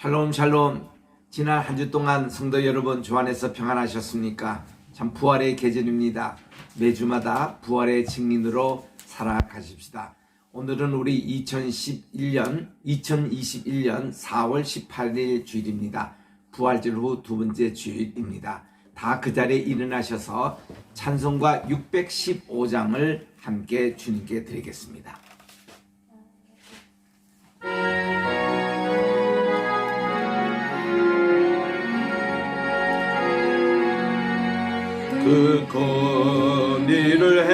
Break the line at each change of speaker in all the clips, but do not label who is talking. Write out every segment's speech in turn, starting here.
샬롬 샬롬. 지난 한 주 동안 성도 여러분 주 안에서 평안하셨습니까? 참 부활의 계절입니다. 매주마다 부활의 증인으로 살아가십시다. 오늘은 우리 2021년 4월 18일 주일입니다. 부활절 후 두 번째 주일입니다. 다 그 자리에 일어나셔서 찬송가 615장을 함께 주님께 드리겠습니다.
그 큰 일을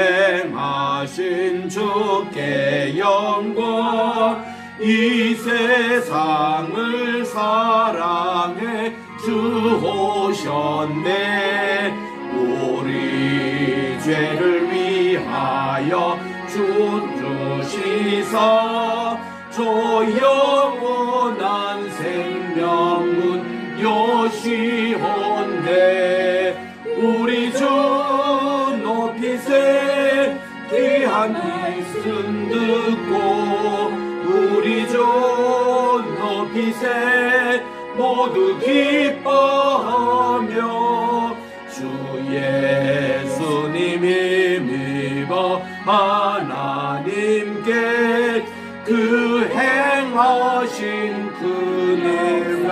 행하신 주께 영광, 이 세상을 사랑해 주오셨네. 우리 죄를 위하여 주시사 저 영원한 생명은 여시온네. 우리 주 높이세 귀한 말씀 듣고, 우리 주 높이세 모두 기뻐하며 주 예수님이 믿어 하나님께 그 행하신 그 능력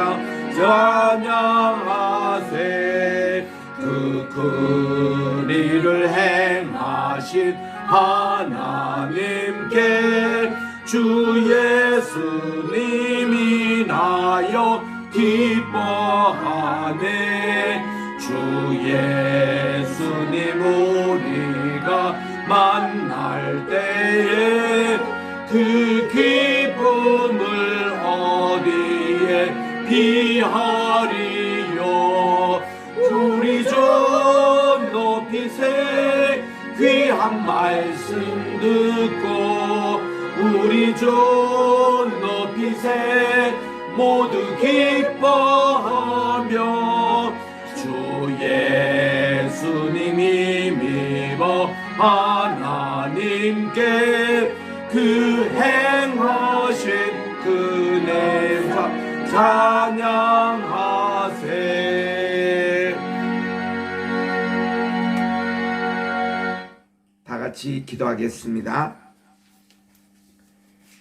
찬양하세. 그 큰 일을 행하신 하나님께 주 예수님이 나여 기뻐하네. 주 예수님 우리가 만날 때에 그 기쁨을 어디에 비하리요. 우리 주 높이세 귀한 말씀 듣고, 우리 주 높이세 모두 기뻐하며 주 예수님이 믿어 하나님께 그 행하신 그 능력 찬양하세.
다 같이 기도하겠습니다.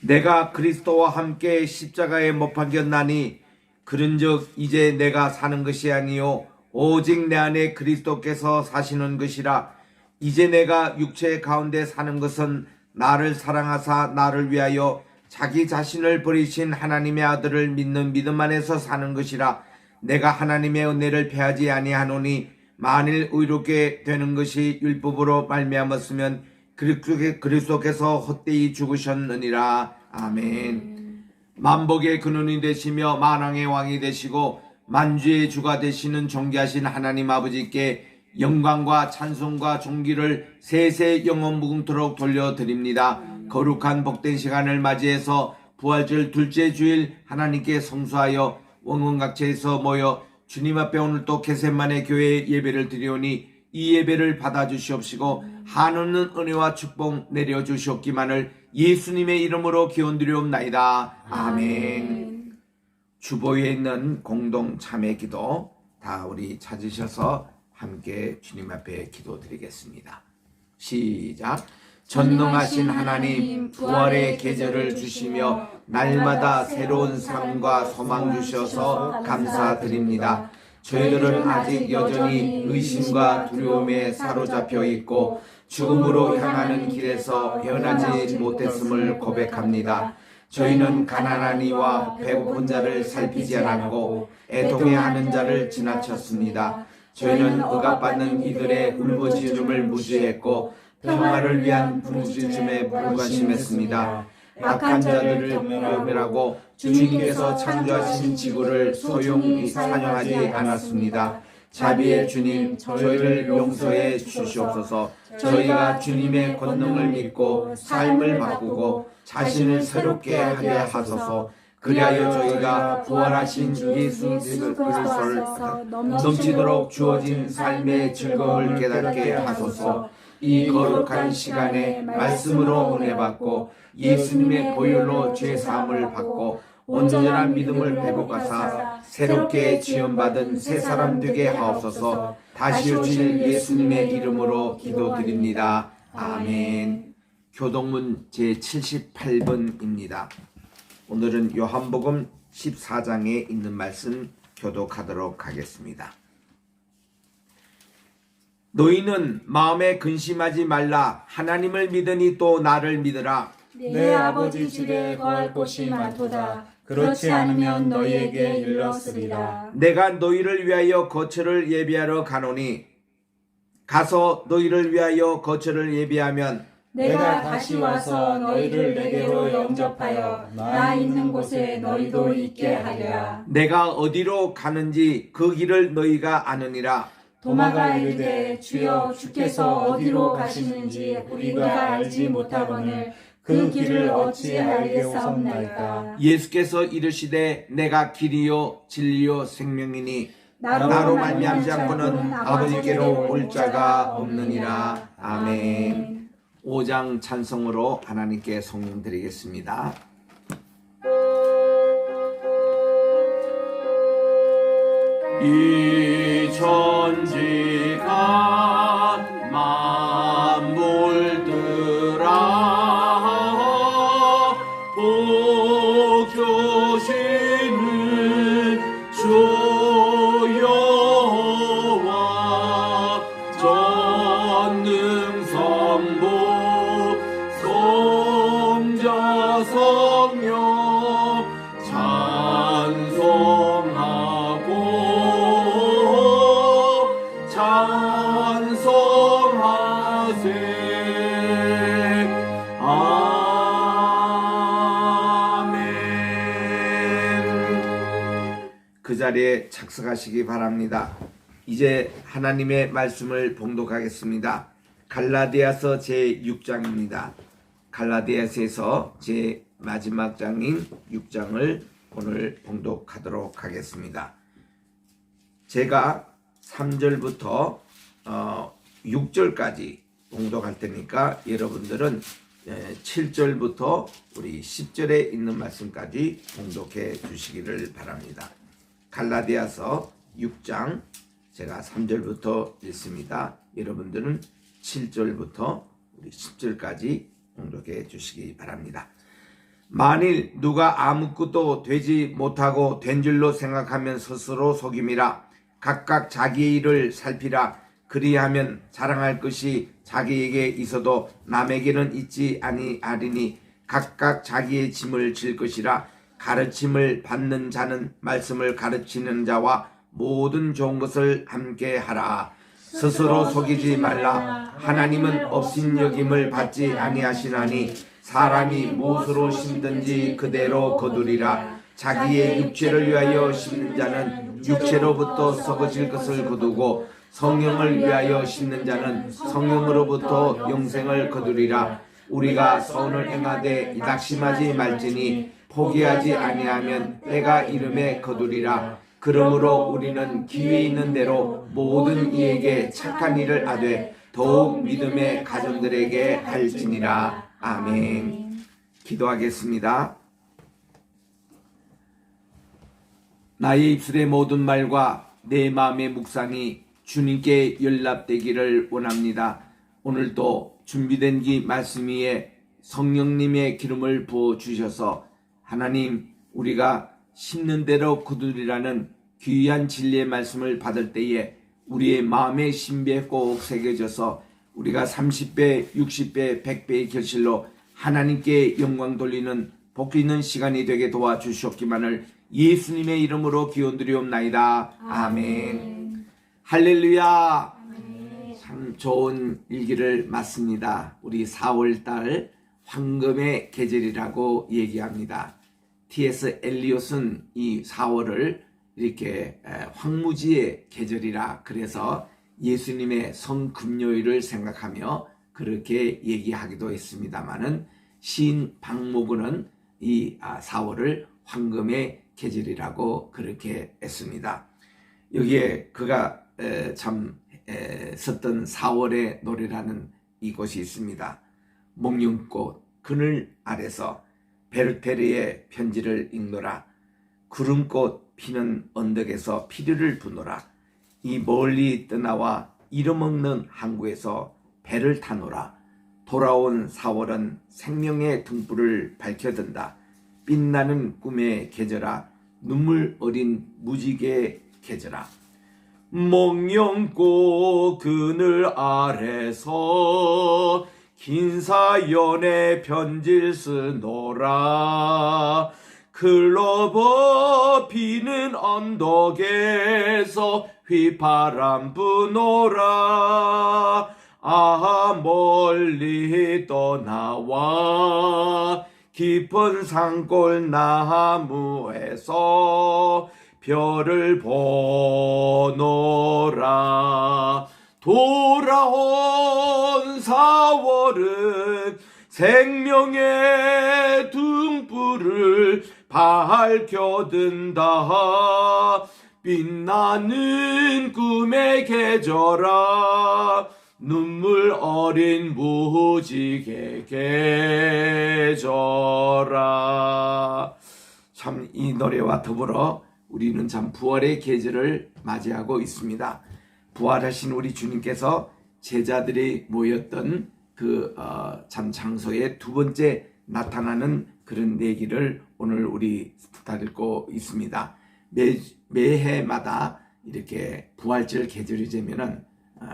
내가 그리스도와 함께 십자가에 못 박혔나니 그런즉 이제 내가 사는 것이 아니요 오직 내 안에 그리스도께서 사시는 것이라. 이제 내가 육체 가운데 사는 것은 나를 사랑하사 나를 위하여 자기 자신을 버리신 하나님의 아들을 믿는 믿음 안에서 사는 것이라. 내가 하나님의 은혜를 패하지 아니하노니 만일 의롭게 되는 것이 율법으로 말미암았으면 그리스도께서 헛되이 죽으셨느니라. 아멘. 만복의 근원이 되시며 만왕의 왕이 되시고 만주의 주가 되시는 존귀하신 하나님 아버지께 영광과 찬송과 존귀를 세세 영원 무궁토록 돌려드립니다. 거룩한 복된 시간을 맞이해서 부활절 둘째 주일 하나님께 성수하여 원원각체에서 모여 주님 앞에 오늘 또 겟세마네 교회에 예배를 드리오니 이 예배를 받아주시옵시고 한없는 은혜와 축복 내려주시옵기만을 예수님의 이름으로 기원드리옵나이다. 아멘. 주보에 있는 공동 참회 기도 다 우리 찾으셔서 함께 주님 앞에 기도드리겠습니다. 시작. 전능하신 하나님, 부활의 계절을 주시며 날마다 새로운 삶과 소망 주셔서 감사드립니다. 저희들은 아직 여전히 의심과 두려움에 사로잡혀 있고 죽음으로 향하는 길에서 변하지 못했음을 고백합니다. 저희는 가난한 이와 배고픈 자를 살피지 않았고 애통해하는 자를 지나쳤습니다. 저희는 억압받는 이들의 울부짖음을 무시했고 평화를 위한 부르짖음에 불관심했습니다. 악한 자들을 경멸하고 주님께서 창조하신 지구를 소용히 사용하지 않았습니다. 자비의 주님, 저희를 용서해 주시옵소서. 저희가 주님의 권능을 믿고 삶을 바꾸고 자신을 새롭게 하게 하소서. 그리하여 저희가 부활하신 예수 그리스도를 넘치도록 주어진 삶의 즐거움을 깨닫게 하소서. 이 거룩한 시간에 말씀으로 은혜 받고 예수님의 보혈로 죄 사함을 받고 온전한 믿음을 회복하사 새롭게 지원받은 새 사람 되게 하옵소서. 다시 오실 예수님의 이름으로 기도드립니다. 아멘. 교동문 제78번입니다. 오늘은 요한복음 14장에 있는 말씀 교독하도록 하겠습니다. 너희는 마음에 근심하지 말라. 하나님을 믿으니 또 나를 믿으라.
내 아버지 집에 거할 곳이 많도다. 그렇지 않으면 너희에게 일렀으리라.
내가 너희를 위하여 거처를 예비하러 가노니 가서 너희를 위하여 거처를 예비하면
내가 다시 와서 너희를 내게로 영접하여 나 있는 곳에 너희도 있게 하리라.
내가 어디로 가는지 그 길을 너희가 아느니라.
도마가 이르되 주여 주께서 어디로 가시는지 우리가 알지 못하거늘 그 길을 어찌 알겠사옵나이까.
예수께서 이르시되 내가 길이요 진리요 생명이니 나로 말미암지 않고는 아버지께로 올 자가 없느니라. 아멘. 5장 찬송으로 하나님께 성령 드리겠습니다.
이 천지가 만물들아 복 주시는 주 여호와 전능성부 성자 성령 찬송하고 찬송하세. 아멘.
그 자리에 착석하시기 바랍니다. 이제 하나님의 말씀을 봉독하겠습니다. 갈라디아서 제6장입니다. 갈라디아서에서 제 마지막 장인 6장을 오늘 봉독하도록 하겠습니다. 제가 3절부터 6절까지 봉독할 테니까 여러분들은 7절부터 우리 10절에 있는 말씀까지 봉독해 주시기를 바랍니다. 갈라디아서 6장 제가 3절부터 읽습니다. 여러분들은 7절부터 우리 10절까지 봉독해 주시기 바랍니다. 만일 누가 아무것도 되지 못하고 된 줄로 생각하면 스스로 속임이라. 각각 자기의 일을 살피라. 그리하면 자랑할 것이 자기에게 있어도 남에게는 있지 아니하리니 각각 자기의 짐을 질 것이라. 가르침을 받는 자는 말씀을 가르치는 자와 모든 좋은 것을 함께 하라. 스스로 속이지 말라. 하나님은 업신여김을 받지 아니하시나니 사람이 무엇으로 심든지 그대로 거두리라. 자기의 육체를 위하여 심는 자는 육체로부터 썩어질 것을 거두고 성령을 위하여 심는 자는 성령으로부터 영생을 거두리라. 우리가 선을 행하되 낙심하지 말지니 포기하지 아니하면 때가 이름에 거두리라. 그러므로 우리는 기회 있는 대로 모든 이에게 착한 일을 하되 더욱 믿음의 가정들에게 할지니라. 아멘. 기도하겠습니다. 나의 입술의 모든 말과 내 마음의 묵상이 주님께 연락되기를 원합니다. 오늘도 준비된 이 말씀 위에 성령님의 기름을 부어 주셔서 하나님 우리가 심는 대로 거두리라는 귀한 진리의 말씀을 받을 때에 우리의 마음의 신비에 꼭 새겨져서 우리가 30배, 60배, 100배의 결실로 하나님께 영광 돌리는 복 있는 시간이 되게 도와주시옵기만을 예수님의 이름으로 기원드리옵나이다. 아멘. 할렐루야. 참 좋은 일기를 맞습니다. 우리 4월달 황금의 계절이라고 얘기합니다. T.S. 엘리엇은 이 4월을 이렇게 황무지의 계절이라 그래서 예수님의 성금요일을 생각하며 그렇게 얘기하기도 했습니다마는 시인 박모근은 이 4월을 황금의 계절이라고 그렇게 했습니다. 여기에 그가 참 썼던 4월의 노래라는 이곳이 있습니다. 목련꽃 그늘 아래서 베르테르의 편지를 읽노라. 구름꽃 피는 언덕에서 피류를 부노라. 이 멀리 떠나와 이름없는 항구에서 배를 타노라. 돌아온 4월은 생명의 등불을 밝혀든다. 빛나는 꿈의 계절아, 눈물 어린 무지개의 계절아.
목련꽃 그늘 아래서 긴 사연의 편지를 쓰노라. 글로버 비는 언덕에서 휘바람 부노라. 아 멀리 떠나와 깊은 산골 나무에서 별을 보노라. 돌아온 4월은 생명의 등불을 밝혀든다. 빛나는 꿈의 계절아, 눈물 어린 무지개 계절아.
참 이 노래와 더불어 우리는 참 부활의 계절을 맞이하고 있습니다. 부활하신 우리 주님께서 제자들이 모였던 그 참 장소에 두 번째 나타나는 그런 얘기를 오늘 우리 다루고 있습니다. 매해마다 이렇게 부활절 계절이 되면은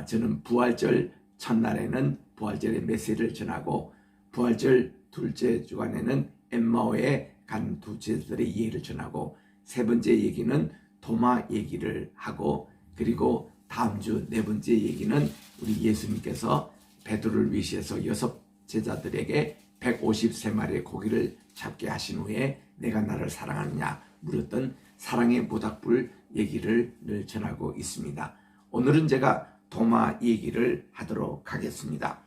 저는 부활절 첫날에는 부활절의 메시지를 전하고 부활절 둘째 주간에는 엠마오에 간 두 제자들의 이해를 전하고 세 번째 얘기는 도마 얘기를 하고 그리고 다음 주 네 번째 얘기는 우리 예수님께서 베드로를 위시해서 6 제자들에게 153마리의 고기를 잡게 하신 후에 내가 나를 사랑하느냐 물었던 사랑의 모닥불 얘기를 늘 전하고 있습니다. 오늘은 제가 도마 얘기를 하도록 하겠습니다.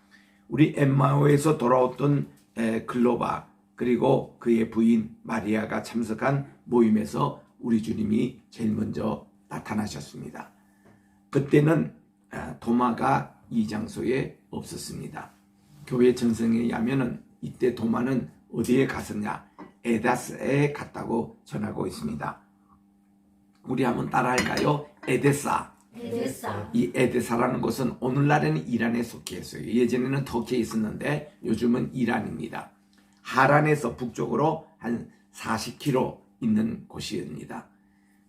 우리 엠마오에서 돌아왔던 글로바 그리고 그의 부인 마리아가 참석한 모임에서 우리 주님이 제일 먼저 나타나셨습니다. 그때는 도마가 이 장소에 없었습니다. 교회 전성에 의하면 이때 도마는 어디에 갔었냐? 에데사에 갔다고 전하고 있습니다. 우리 한번 따라할까요? 에데사. 이 에데사라는 곳은 오늘날에는 이란에 속해 있어요. 예전에는 터키에 있었는데 요즘은 이란입니다. 하란에서 북쪽으로 한 40km 있는 곳입니다.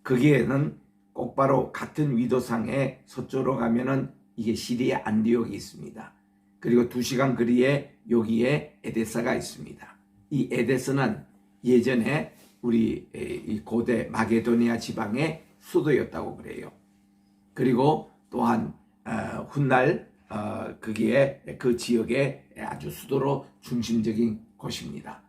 거기에는 꼭바로 같은 위도상에 서쪽으로 가면은 이게 시리아 안디옥이 있습니다. 그리고 2시간 거리에 여기에 에데사가 있습니다. 이 에데사는 예전에 우리 이 고대 마게도니아 지방의 수도였다고 그래요. 그리고 또한 훗날 거기에 그 지역의 아주 수도로 중심적인 곳입니다.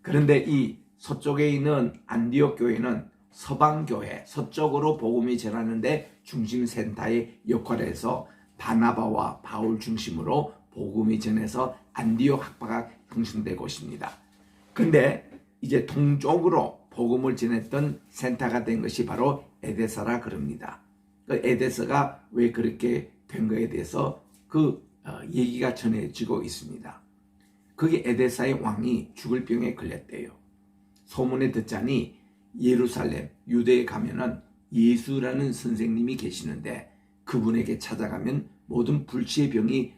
그런데 이 서쪽에 있는 안디옥 교회는 서방교회, 서쪽으로 복음이 전하는데 중심센터의 역할을 해서 바나바와 바울 중심으로 복음이 전해서 안디옥 학파가 형성된 곳입니다. 근데 이제 동쪽으로 복음을 전했던 센터가 된 것이 바로 에데사라 그럽니다. 그 에데사가 왜 그렇게 된 거에 대해서 그 얘기가 전해지고 있습니다. 거기 에데사의 왕이 죽을 병에 걸렸대요. 소문에 듣자니 예루살렘, 유대에 가면은 예수라는 선생님이 계시는데 그분에게 찾아가면 모든 불치의 병이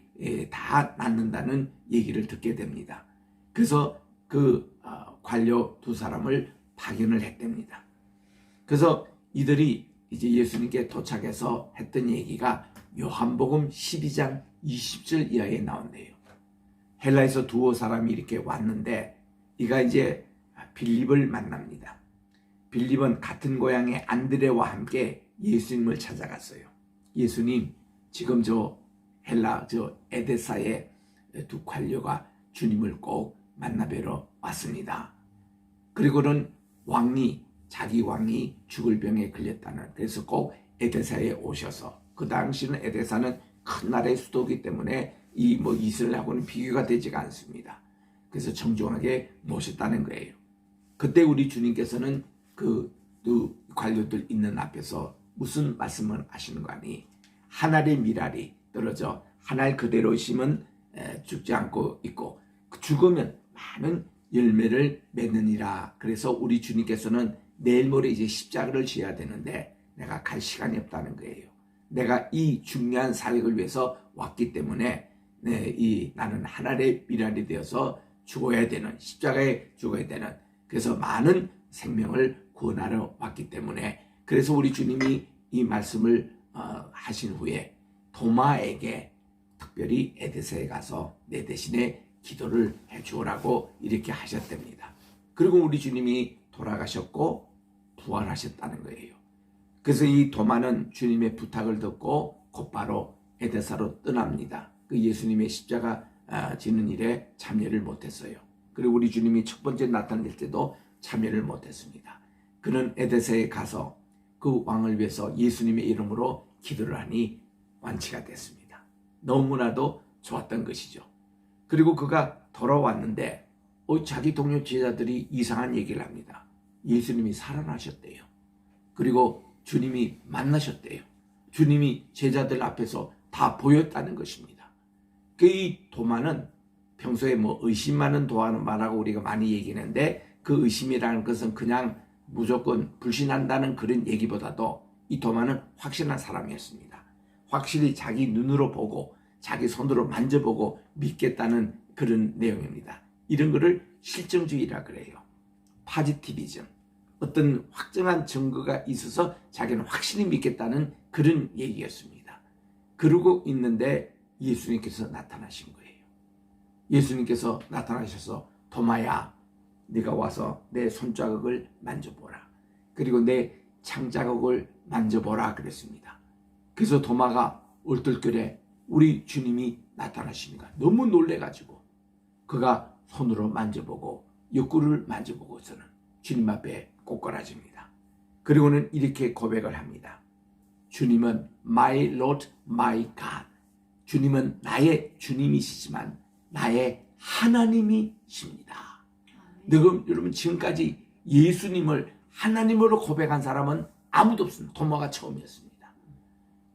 다 낫는다는 얘기를 듣게 됩니다. 그래서 그 관료 두 사람을 파견을 했답니다. 그래서 이들이 이제 예수님께 도착해서 했던 얘기가 요한복음 12장 20절 이하에 나온대요. 헬라에서 두어 사람이 이렇게 왔는데 이가 이제 빌립을 만납니다. 빌립은 같은 고향의 안드레와 함께 예수님을 찾아갔어요. 예수님, 지금 저 헬라 저 에데사의 두 관료가 주님을 꼭 만나뵈러 왔습니다. 그리고는 자기 왕이 죽을 병에 걸렸다는, 그래서 꼭 에데사에 오셔서, 그 당시는 에데사는 큰 나라의 수도이기 때문에 이스라엘하고는 비교가 되지가 않습니다. 그래서 정중하게 모셨다는 거예요. 그때 우리 주님께서는 그 두 관료들 있는 앞에서 무슨 말씀을 하시는 거 아니? 한 알의 밀알이 떨어져 한 알 그대로 심은 죽지 않고 있고 죽으면 많은 열매를 맺느니라. 그래서 우리 주님께서는 내일 모레 이제 십자가를 져야 되는데 내가 갈 시간이 없다는 거예요. 내가 이 중요한 사역을 위해서 왔기 때문에 나는 하나님의 미랄이 되어서 죽어야 되는, 십자가에 죽어야 되는, 그래서 많은 생명을 구원하러 왔기 때문에, 그래서 우리 주님이 이 말씀을 하신 후에 도마에게 특별히 에데사에 가서 내 대신에 기도를 해주라고 이렇게 하셨답니다. 그리고 우리 주님이 돌아가셨고 부활하셨다는 거예요. 그래서 이 도마는 주님의 부탁을 듣고 곧바로 에데사로 떠납니다. 그 예수님의 십자가 지는 일에 참여를 못했어요. 그리고 우리 주님이 첫 번째 나타날 때도 참여를 못했습니다. 그는 에데사에 가서 그 왕을 위해서 예수님의 이름으로 기도를 하니 완치가 됐습니다. 너무나도 좋았던 것이죠. 그리고 그가 돌아왔는데 자기 동료 제자들이 이상한 얘기를 합니다. 예수님이 살아나셨대요. 그리고 주님이 만나셨대요. 주님이 제자들 앞에서 다 보였다는 것입니다. 이 도마는 평소에 의심 많은 도마라고 우리가 많이 얘기하는데, 그 의심이라는 것은 그냥 무조건 불신한다는 그런 얘기보다도 이 도마는 확실한 사람이었습니다. 확실히 자기 눈으로 보고 자기 손으로 만져보고 믿겠다는 그런 내용입니다. 이런 거를 실증주의라 그래요. 파지티비즘. 어떤 확정한 증거가 있어서 자기는 확실히 믿겠다는 그런 얘기였습니다. 그러고 있는데 예수님께서 나타나신 거예요. 예수님께서 나타나셔서 도마야, 네가 와서 내 손자국을 만져보라. 그리고 내 창자국을 만져보라 그랬습니다. 그래서 도마가 얼떨결에 우리 주님이 나타나시니까 너무 놀래가지고 그가 손으로 만져보고 옆구리를 만져보고서는 주님 앞에 꼬꾸라집니다. 그리고는 이렇게 고백을 합니다. 주님은 my Lord, my God. 주님은 나의 주님이시지만 나의 하나님이십니다. 여러분 지금까지 예수님을 하나님으로 고백한 사람은 아무도 없습니다. 도마가 처음이었습니다.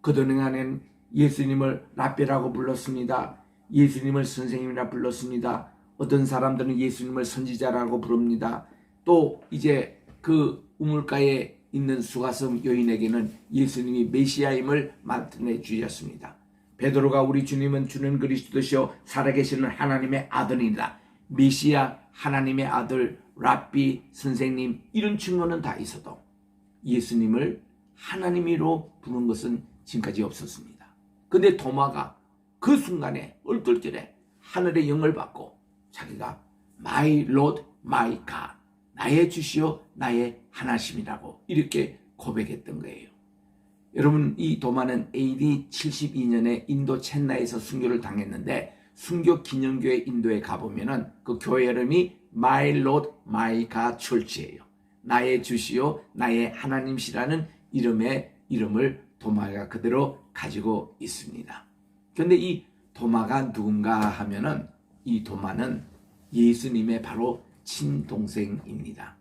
그동안에는 예수님을 랍비라고 불렀습니다. 예수님을 선생님이라 불렀습니다. 어떤 사람들은 예수님을 선지자라고 부릅니다. 또 이제 그 우물가에 있는 수가성 여인에게는 예수님이 메시아임을 나타내 주셨습니다. 베드로가 우리 주님은 주는 그리스도시요 살아계시는 하나님의 아들이다. 메시아, 하나님의 아들, 랍비, 선생님 이런 증거는 다 있어도 예수님을 하나님으로 부른 것은 지금까지 없었습니다. 근데 도마가 그 순간에 얼떨결에 하늘의 영을 받고 자기가 My Lord, My God, 나의 주시오 나의 하나님이라고 이렇게 고백했던 거예요. 여러분 이 도마는 AD 72년에 인도 첸나이에서 순교를 당했는데, 순교 기념교회 인도에 가보면은 그 교회 이름이 My Lord, My God Church예요. 나의 주시오 나의 하나님이시라는 이름을 도마가 그대로 가지고 있습니다. 그런데 이 도마가 누군가 하면은 이 도마는 예수님의 바로 친동생입니다.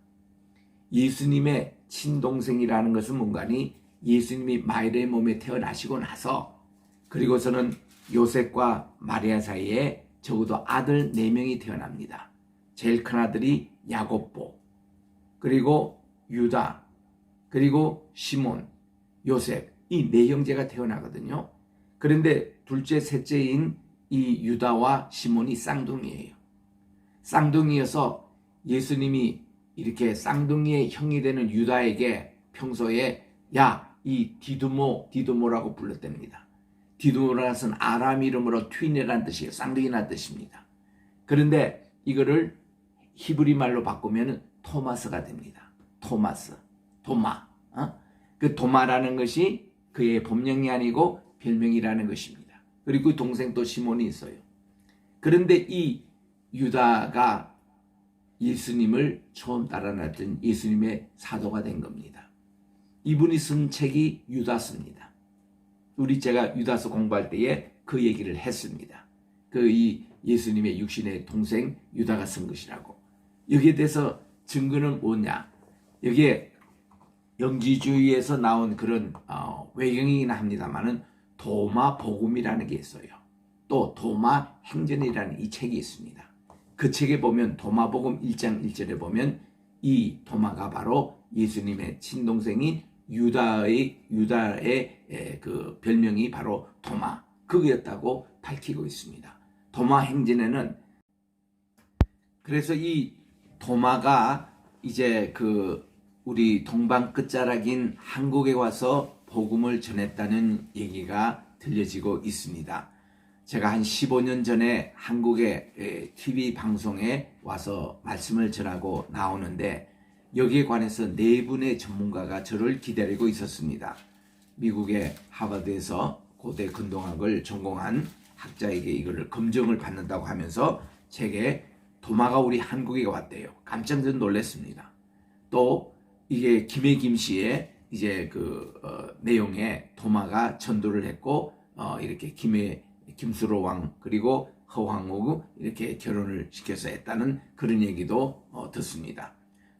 예수님의 친동생이라는 것은 뭔가니 예수님이 마리아의 몸에 태어나시고 나서 그리고서는 요셉과 마리아 사이에 적어도 아들 4명이 태어납니다. 제일 큰 아들이 야곱보, 그리고 유다, 그리고 시몬, 요셉 이 4형제가 태어나거든요. 그런데 둘째, 셋째인 이 유다와 시몬이 쌍둥이에요. 쌍둥이여서 예수님이 이렇게 쌍둥이의 형이 되는 유다에게 평소에 이 디두모라고 불렀답니다. 디두모라는 것은 아람 이름으로 트윈이라는 뜻이에요. 쌍둥이라는 뜻입니다. 그런데 이거를 히브리 말로 바꾸면 토마스가 됩니다. 토마스, 도마. 그 도마라는 것이 그의 본명이 아니고 별명이라는 것입니다. 그리고 그 동생 또 시몬이 있어요. 그런데 이 유다가 예수님을 처음 따라놨던 예수님의 사도가 된 겁니다. 이분이 쓴 책이 유다서입니다. 제가 유다서 공부할 때에 그 얘기를 했습니다. 이 예수님의 육신의 동생 유다가 쓴 것이라고. 여기에 대해서 증거는 뭐냐? 여기에 영지주의에서 나온 그런 외경이긴 합니다만은 도마 복음이라는 게 있어요. 또 도마 행전이라는 이 책이 있습니다. 그 책에 보면 도마복음 1장 1절에 보면 이 도마가 바로 예수님의 친동생인 유다의 그 별명이 바로 도마 그거였다고 밝히고 있습니다. 도마 행진에는 그래서 이 도마가 이제 그 우리 동방 끝자락인 한국에 와서 복음을 전했다는 얘기가 들려지고 있습니다. 제가 한 15년 전에 한국의 TV 방송에 와서 말씀을 전하고 나오는데 여기에 관해서 네 분의 전문가가 저를 기다리고 있었습니다. 미국의 하버드에서 고대 근동학을 전공한 학자에게 이거를 검증을 받는다고 하면서 제게 도마가 우리 한국에 왔대요. 깜짝 놀랐습니다. 또 이게 김해김씨의 이제 그 내용에 도마가 전도를 했고 이렇게 김수로 왕 그리고 허황옥 이렇게 결혼을 시켜서 했다는 그런 얘기도 듣습니다.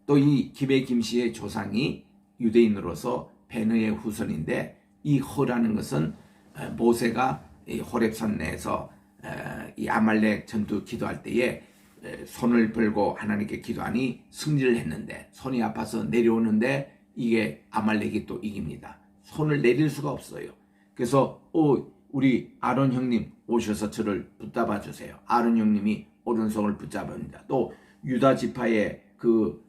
또 이 김해김씨의 조상이 유대인으로서 베느의 후손인데 이 허라는 것은 모세가 이 호렙산 내에서 이 아말렉 전투 기도할 때에 손을 벌고 하나님께 기도하니 승리를 했는데 손이 아파서 내려오는데 이게 아말렉이 또 이깁니다. 손을 내릴 수가 없어요. 그래서 우리 아론 형님 오셔서 저를 붙잡아 주세요. 아론 형님이 오른손을 붙잡습니다. 또 유다 지파의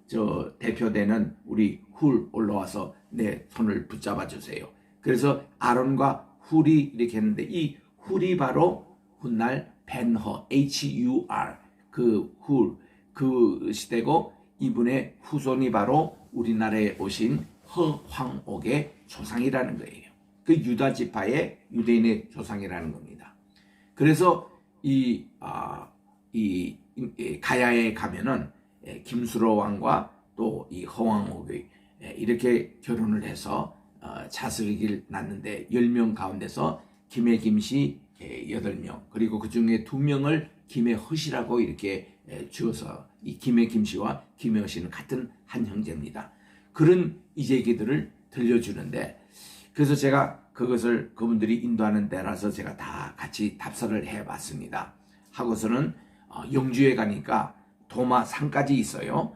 저 대표되는 우리 훌 올라와서 내 손을 붙잡아 주세요. 그래서 아론과 훌이 이렇게 했는데 이 훌이 바로 훗날 벤허 HUR 그 시대고 이분의 후손이 바로 우리나라에 오신 허황옥의 조상이라는 거예요. 그 유다 지파의 유대인의 조상이라는 겁니다. 그래서 이 가야에 가면은 김수로 왕과 또 이 허황옥이 이렇게 결혼을 해서 자식을 낳는데 10명 가운데서 김해김씨 8명 그리고 그 중에 2명을 김해허씨라고 이렇게 주어서 이 김해김씨와 김해허씨는 같은 한 형제입니다. 그런 이야기들을 들려주는데 그래서 제가 그것을 그분들이 인도하는 데라서 제가 다 같이 답사를 해봤습니다. 하고서는 영주에 가니까 도마산까지 있어요.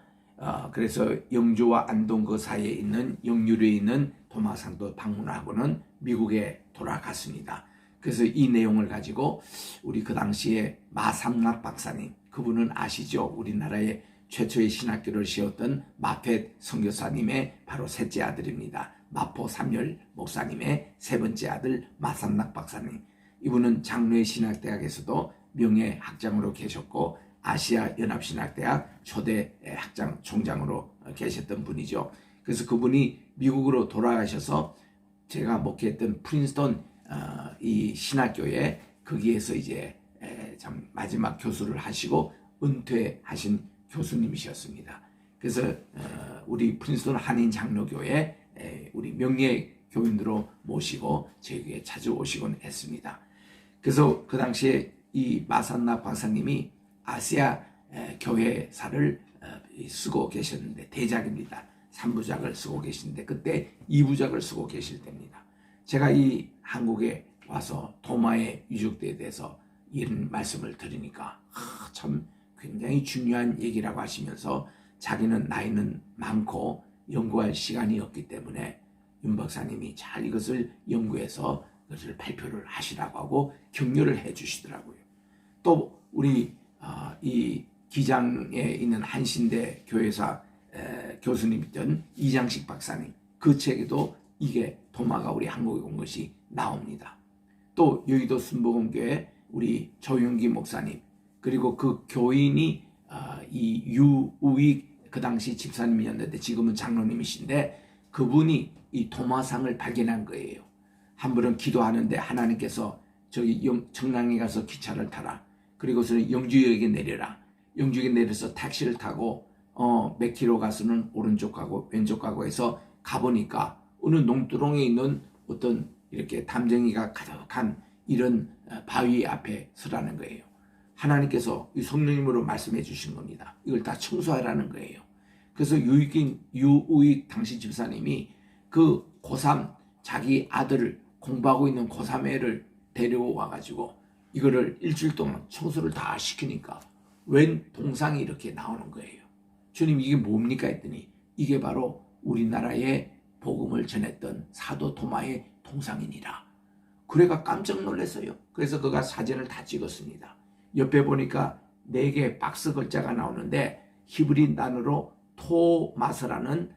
그래서 영주와 안동 그 사이에 있는 영유리에 있는 도마산도 방문하고는 미국에 돌아갔습니다. 그래서 이 내용을 가지고 우리 그 당시에 마삼락 박사님 그분은 아시죠? 우리나라의 최초의 신학교를 세웠던 마펫 선교사님의 바로 셋째 아들입니다. 마포 삼열 목사님의 세 번째 아들 마삼락 박사님. 이분은 장로의 신학대학에서도 명예학장으로 계셨고 아시아 연합신학대학 초대 학장 총장으로 계셨던 분이죠. 그래서 그분이 미국으로 돌아가셔서 제가 목회했던 프린스턴 이 신학교에 거기에서 이제 참 마지막 교수를 하시고 은퇴하신 교수님이셨습니다. 그래서 우리 프린스턴 한인 장로교회 우리 명예 교인으로 모시고 저에게 자주 오시곤 했습니다. 그래서 그 당시에 이 마산나 박사님이 아시아 교회사를 쓰고 계셨는데 대작입니다. 3부작을 쓰고 계시는데 그때 2부작을 쓰고 계실 때입니다. 제가 이 한국에 와서 도마의 유적대에 대해서 이런 말씀을 드리니까 참 굉장히 중요한 얘기라고 하시면서 자기는 나이는 많고 연구할 시간이 없기 때문에 윤 박사님이 잘 이것을 연구해서 그것을 발표를 하시라고 하고 격려를 해 주시더라고요. 또 우리 이 기장에 있는 한신대 교회사 교수님이던 이장식 박사님 그 책에도 이게 도마가 우리 한국에 온 것이 나옵니다. 또 여의도 순복음교회 우리 조윤기 목사님 그리고 그 교인이 이 유우익 그 당시 집사님이었는데 지금은 장로님이신데 그분이 이 도마상을 발견한 거예요. 한 번은 기도하는데 하나님께서 저기 청량에 가서 기차를 타라. 그리고서는 영주역에 내려라. 영주역에 내려서 택시를 타고 몇 킬로 가서는 오른쪽 가고 왼쪽 가고 해서 가보니까 어느 농두렁에 있는 어떤 이렇게 담쟁이가 가득한 이런 바위 앞에 서라는 거예요. 하나님께서 이 성령님으로 말씀해 주신 겁니다. 이걸 다 청소하라는 거예요. 그래서 유우익 당시 집사님이 그 고3 자기 아들을 공부하고 있는 고3 애를 데려와 가지고 이거를 일주일 동안 청소를 다 시키니까 웬 동상이 이렇게 나오는 거예요. 주님 이게 뭡니까 했더니 이게 바로 우리나라에 복음을 전했던 사도 토마의 동상이니라. 그래가 깜짝 놀랐어요. 그래서 그가 사진을 다 찍었습니다. 옆에 보니까 4개 박스 글자가 나오는데 히브리 단어로 토마스라는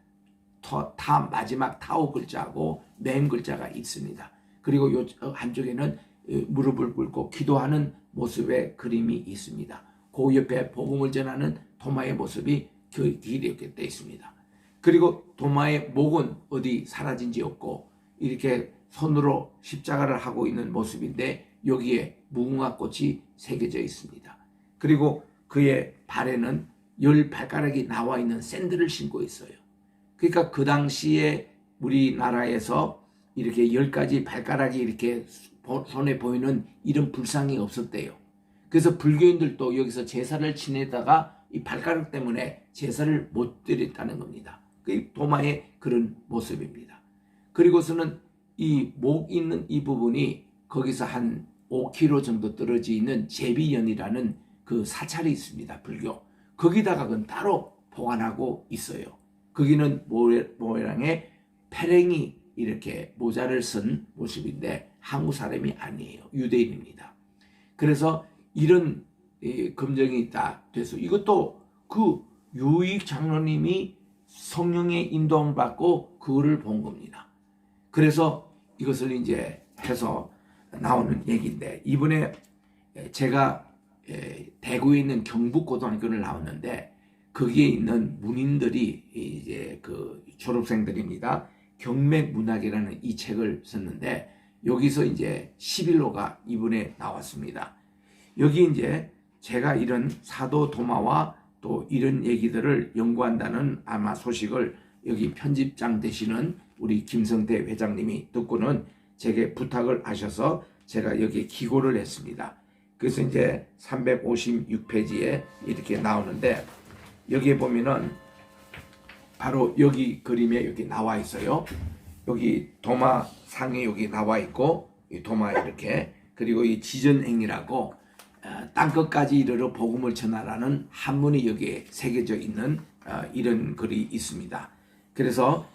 마지막 타오 글자하고 맨 글자가 있습니다. 그리고 요 한쪽에는 무릎을 꿇고 기도하는 모습의 그림이 있습니다. 그 옆에 복음을 전하는 도마의 모습이 이렇게 되어 있습니다. 그리고 도마의 목은 어디 사라진지 없고 이렇게 손으로 십자가를 하고 있는 모습인데 여기에 무궁화 꽃이 새겨져 있습니다. 그리고 그의 발에는 10발가락이 나와 있는 샌들을 신고 있어요. 그러니까 그 당시에 우리나라에서 이렇게 10가지 발가락이 이렇게 손에 보이는 이런 불상이 없었대요. 그래서 불교인들도 여기서 제사를 지내다가 이 발가락 때문에 제사를 못 드렸다는 겁니다. 그 도마의 그런 모습입니다. 그리고서는 이 목 있는 이 부분이 거기서 한 5km 정도 떨어져 있는 제비연이라는 그 사찰이 있습니다. 불교. 거기다가 그건 따로 보관하고 있어요. 거기는 모양의 페랭이 이렇게 모자를 쓴 모습인데 한국 사람이 아니에요. 유대인입니다. 그래서 이런 검정이 다 돼서 이것도 그 유익 장로님이 성령의 인도함을 받고 그거를 본 겁니다. 그래서 이것을 이제 해서 나오는 얘기인데 이번에 제가 대구에 있는 경북고등학교를 나왔는데 거기에 있는 문인들이 이제 그 졸업생들입니다. 경맥문학이라는 이 책을 썼는데 여기서 이제 11호가 이번에 나왔습니다. 여기 이제 제가 이런 사도 도마와 또 이런 얘기들을 연구한다는 아마 소식을 여기 편집장 되시는 우리 김성태 회장님이 듣고는 제게 부탁을 하셔서 제가 여기에 기고를 했습니다. 그래서 이제 356페이지에 이렇게 나오는데 여기에 보면은 바로 여기 그림에 여기 나와 있어요. 여기 도마 상에 여기 나와 있고 이 도마 이렇게 그리고 이 지전행이라고 땅끝까지 이르러 복음을 전하라는 한문이 여기에 새겨져 있는 이런 글이 있습니다. 그래서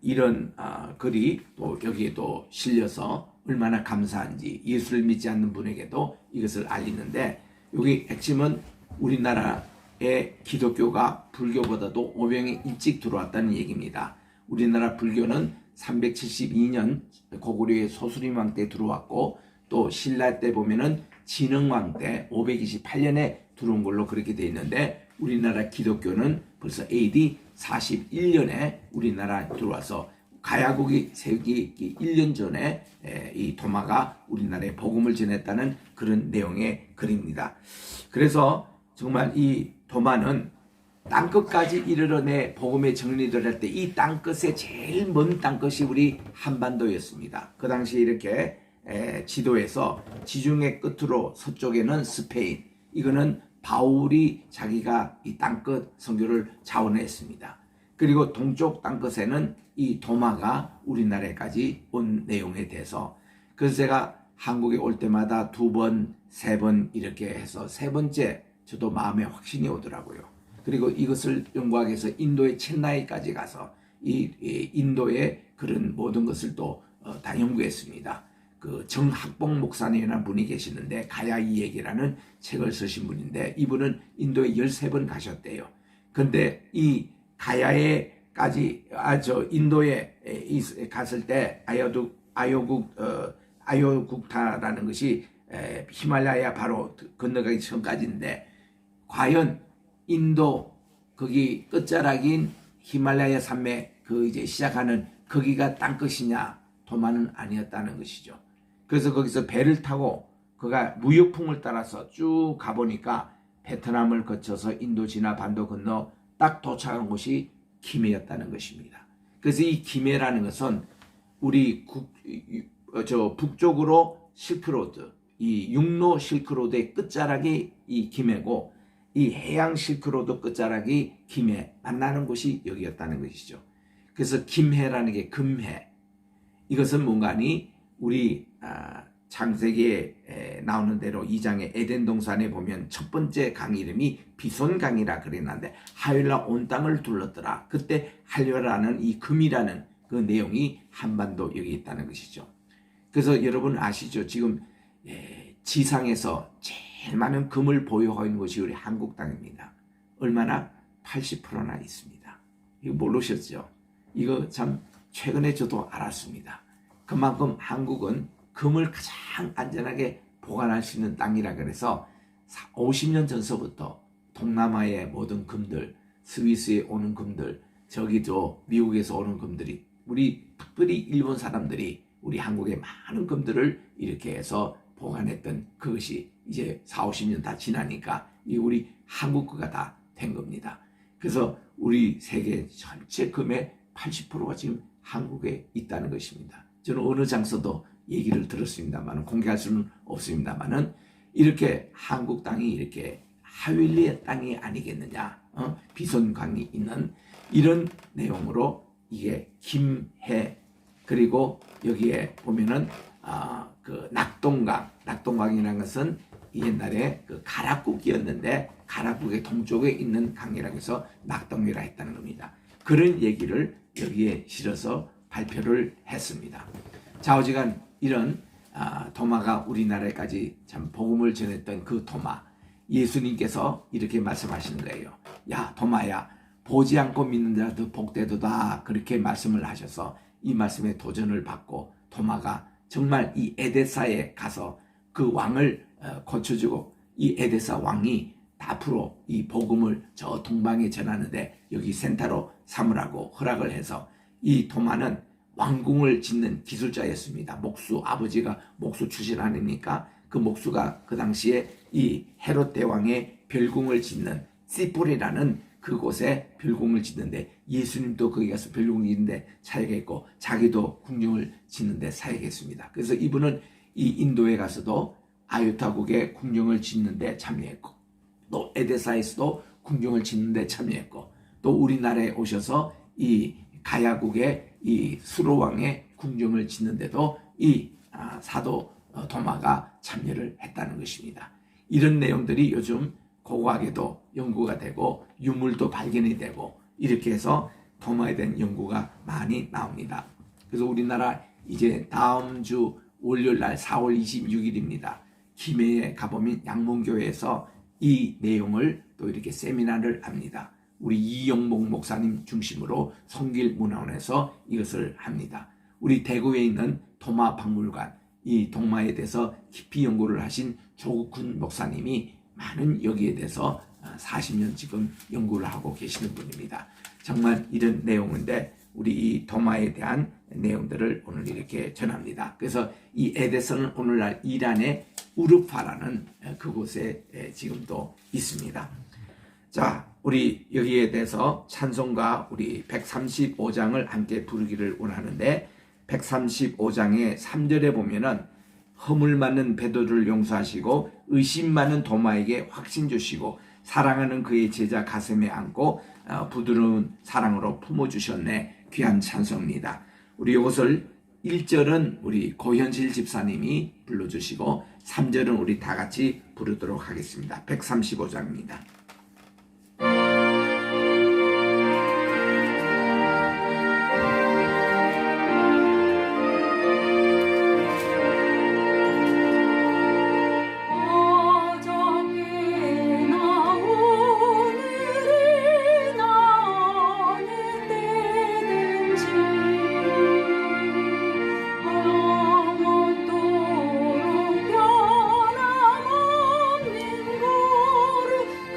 이런 글이 또 여기에도 실려서 얼마나 감사한지 예수를 믿지 않는 분에게도 이것을 알리는데 여기 핵심은 우리나라의 기독교가 불교보다도 500년 일찍 들어왔다는 얘기입니다. 우리나라 불교는 372년 고구려의 소수림왕 때 들어왔고 또 신라 때 보면은 진흥왕 때 528년에 들어온 걸로 그렇게 돼 있는데 우리나라 기독교는 벌써 AD 41년에 우리나라 들어와서 가야국이 세우기 1년 전에 이 도마가 우리나라에 복음을 전했다는 그런 내용의 글입니다. 그래서 정말 이 도마는 땅끝까지 이르러 내 복음의 정리를 할 때 이 땅끝의 제일 먼 땅끝이 우리 한반도였습니다. 그 당시 이렇게 지도에서 지중해 끝으로 서쪽에는 스페인, 이거는 바울이 자기가 이 땅끝 선교를 자원했습니다. 그리고 동쪽 땅끝에는 이 도마가 우리나라까지 온 내용에 대해서 그래서 제가 한국에 올 때마다 2번, 3번 이렇게 해서 3번째 저도 마음에 확신이 오더라고요. 그리고 이것을 연구하기 위해서 인도의 첸나이까지 가서 이 인도의 그런 모든 것을 또 다 연구했습니다. 그 정학봉 목사님이라는 분이 계시는데 가야이 얘기라는 책을 쓰신 분인데 이분은 인도에 13번 가셨대요. 근데 이 가야에까지 인도에 갔을 때 아요국타라는 것이 히말라야 바로 건너가기 전까지인데 과연 인도 거기 끝자락인 히말라야 산맥 그 이제 시작하는 거기가 땅끝이냐? 도마는 아니었다는 것이죠. 그래서 거기서 배를 타고 그가 무역풍을 따라서 쭉 가보니까 베트남을 거쳐서 인도 지나 반도 건너 딱 도착한 곳이 김해였다는 것입니다. 그래서 이 김해라는 것은 우리 북쪽으로 실크로드, 이 육로 실크로드의 끝자락이 이 김해고 이 해양 실크로드 끝자락이 김해 만나는 곳이 여기였다는 것이죠. 그래서 김해라는 게 금해. 이것은 뭔가 하니 우리 창세기에 나오는 대로 2장의 에덴 동산에 보면 첫 번째 강 이름이 비손강이라 그랬는데 하윌라 온 땅을 둘렀더라. 그때 할려라는 이 금이라는 그 내용이 한반도 여기 있다는 것이죠. 그래서 여러분 아시죠? 지금 지상에서 제일 많은 금을 보유하고 있는 것이 우리 한국 땅입니다. 얼마나? 80%나 있습니다. 이거 모르셨죠? 이거 참 최근에 저도 알았습니다. 그만큼 한국은 금을 가장 안전하게 보관할 수 있는 땅이라 그래서 50년 전서부터 동남아의 모든 금들, 스위스에 오는 금들, 저기도 미국에서 오는 금들이 우리 특별히 일본 사람들이 우리 한국의 많은 금들을 이렇게 해서 보관했던 그것이 이제 40, 50년 다 지나니까 이 우리 한국 거가 다 된 겁니다. 그래서 우리 세계 전체 금의 80%가 지금 한국에 있다는 것입니다. 저는 어느 장소도 얘기를 들었습니다만 공개할 수는 없습니다만은 이렇게 한국 땅이 이렇게 하윌리의 땅이 아니겠느냐, 비손강이 있는 이런 내용으로 이게 김해 그리고 여기에 보면은 그 낙동강이라는 것은 옛날에 그 가락국이었는데 가락국의 동쪽에 있는 강이라고 해서 낙동이라 했다는 겁니다. 그런 얘기를 여기에 실어서 발표를 했습니다. 좌우지간 이런 도마가 우리나라에까지 참 복음을 전했던 그 도마, 예수님께서 이렇게 말씀하시는 거예요. 야 도마야, 보지 않고 믿는 자도 복되도다, 그렇게 말씀을 하셔서 이 말씀에 도전을 받고 도마가 정말 이 에데사에 가서 그 왕을 고쳐주고 이 에데사 왕이 앞으로 이 복음을 저 동방에 전하는데 여기 센터로 삼으라고 허락을 해서 이 도마는 왕궁을 짓는 기술자였습니다. 목수, 아버지가 목수 출신 아닙니까? 그 목수가 그 당시에 이 헤롯 대왕의 별궁을 짓는 시폴이라는 그곳에 별궁을 짓는데 예수님도 거기 가서 별궁을 짓는데 사역했고 자기도 궁정을 짓는데 사역했습니다. 그래서 이분은 이 인도에 가서도 아유타국의 궁정을 짓는데 참여했고 또 에데사에서도 궁정을 짓는데 참여했고 또 우리나라에 오셔서 이 가야국의 이 수로왕의 궁정을 짓는데도 이 사도 도마가 참여를 했다는 것입니다. 이런 내용들이 요즘 고고하게도 연구가 되고 유물도 발견이 되고 이렇게 해서 도마에 대한 연구가 많이 나옵니다. 그래서 우리나라 이제 다음 주 월요일 날 4월 26일입니다. 김해에 가보면 양문교회에서 이 내용을 또 이렇게 세미나를 합니다. 우리 이영복 목사님 중심으로 성길문화원에서 이것을 합니다. 우리 대구에 있는 도마 박물관, 이 도마에 대해서 깊이 연구를 하신 조국훈 목사님이 많은 여기에 대해서 40년 지금 연구를 하고 계시는 분입니다. 정말 이런 내용인데 우리 이 도마에 대한 내용들을 오늘 이렇게 전합니다. 그래서 이 에데서는 오늘날 이란의 우르파라는 그곳에 지금도 있습니다. 자, 우리 여기에 대해서 찬송가 우리 135장을 함께 부르기를 원하는데 135장의 3절에 보면은 허물 많은 베드로를 용서하시고 의심 많은 도마에게 확신 주시고 사랑하는 그의 제자 가슴에 안고 부드러운 사랑으로 품어주셨네, 귀한 찬송입니다. 우리 이것을 1절은 우리 고현실 집사님이 불러주시고 3절은 우리 다 같이 부르도록 하겠습니다. 135장입니다.
영원토록 변함없는 거룩한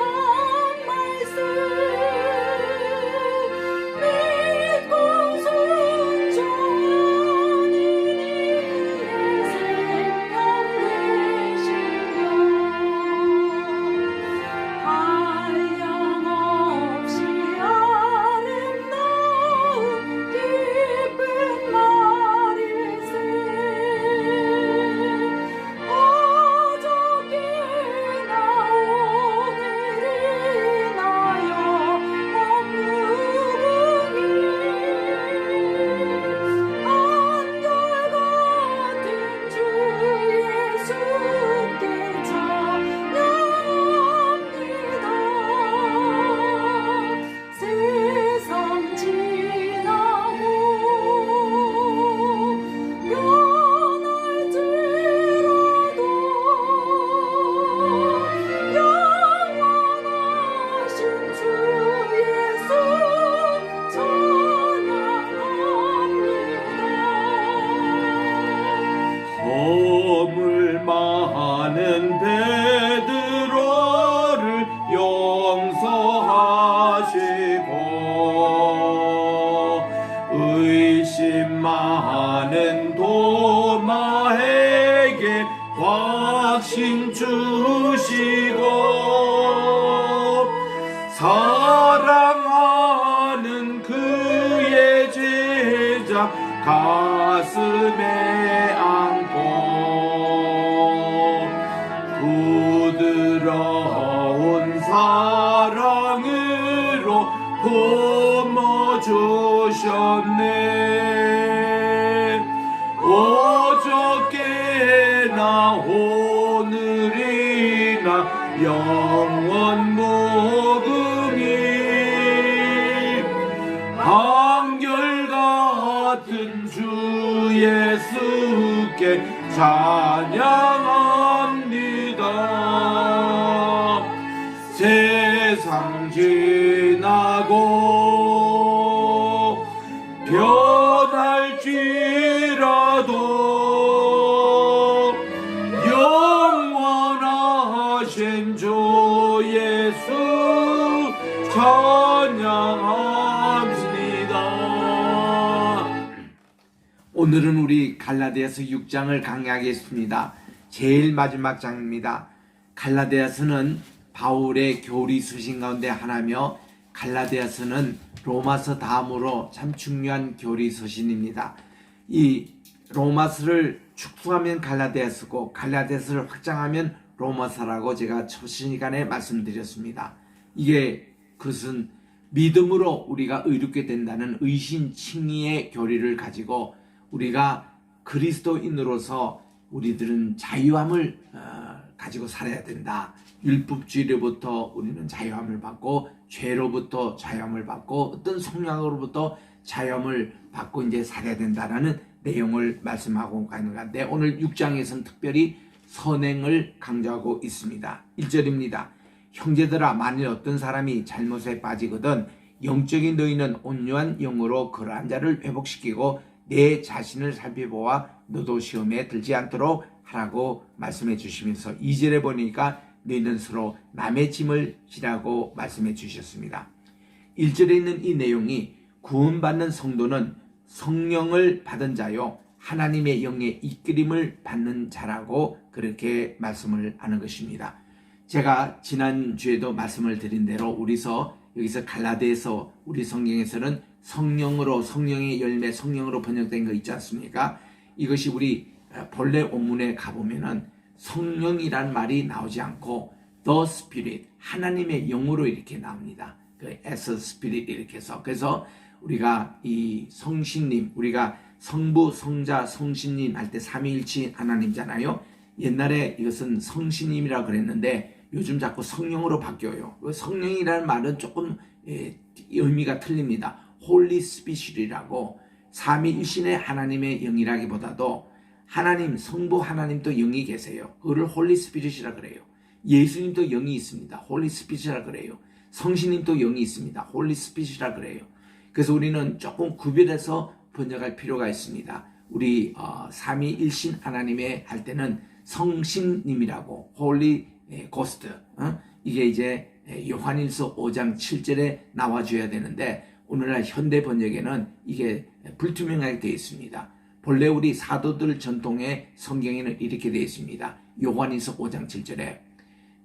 의심 많은 도마에게 확신 주시고 사랑하는 그의 제자 가슴에 안고 부드러운 사랑으로 품어주셨네. 어저께나 오늘이나 영원 무궁히 한결같은 주 예수께 찬양합니다. 세상 지나고 변할지라도 영원하신 주 예수 찬양합니다.
오늘은 우리 갈라디아서 6장을 강의하겠습니다. 제일 마지막 장입니다. 갈라디아서는 바울의 교리 수신 가운데 하나며 갈라디아서는 로마서 다음으로 참 중요한 교리 서신입니다. 이 로마서를 축소하면 갈라디아서고 갈라디아서를 확장하면 로마서라고 제가 첫 시간에 말씀드렸습니다. 이게 그것은 믿음으로 우리가 의롭게 된다는 의신칭의의 교리를 가지고 우리가 그리스도인으로서 우리들은 자유함을 가지고 살아야 된다. 율법주의로부터 우리는 자유함을 받고 죄로부터 자유함을 받고 어떤 성향으로부터 자유함을 받고 이제 살아야 된다라는 내용을 말씀하고 가는 건데 오늘 6장에서는 특별히 선행을 강조하고 있습니다. 1절입니다. 형제들아 만일 어떤 사람이 잘못에 빠지거든 영적인 너희는 온유한 영으로 그러한 자를 회복시키고 내 자신을 살펴보아 너도 시험에 들지 않도록 하라고 말씀해 주시면서 2절에 보니까 너희는 서로 남의 짐을 지라고 말씀해 주셨습니다. 1절에 있는 이 내용이 구원받는 성도는 성령을 받은 자요 하나님의 영의 이끌림을 받는 자라고 그렇게 말씀을 하는 것입니다. 제가 지난주에도 말씀을 드린 대로 여기서 갈라디아서 우리 성경에서는 성령으로 성령의 열매 성령으로 번역된 거 있지 않습니까? 이것이 우리 본래 원문에 가보면은 성령이란 말이 나오지 않고 the spirit 하나님의 영으로 이렇게 나옵니다. 그 as spirit 이렇게 해서 그래서 우리가 이 성신님 우리가 성부 성자 성신님 할 때 삼위일체 하나님잖아요. 옛날에 이것은 성신님이라고 그랬는데 요즘 자꾸 성령으로 바뀌어요. 성령이라는 말은 조금 의미가 틀립니다. 홀리 스피릿이라고 삼위일신의 하나님의 영이라기보다도 하나님 성부 하나님도 영이 계세요. 그거를 홀리 스피릿이라 그래요. 예수님도 영이 있습니다. 홀리 스피릿이라 그래요. 성신님도 영이 있습니다. 홀리 스피릿이라 그래요. 그래서 우리는 조금 구별해서 번역할 필요가 있습니다. 우리 삼위일신 하나님의 할 때는 성신님이라고 홀리 고스트 이게 이제 요한일서 5장 7절에 나와줘야 되는데 오늘날 현대 번역에는 이게 불투명하게 되어 있습니다. 본래 우리 사도들 전통의 성경에는 이렇게 되어 있습니다. 요한일서 5장 7절에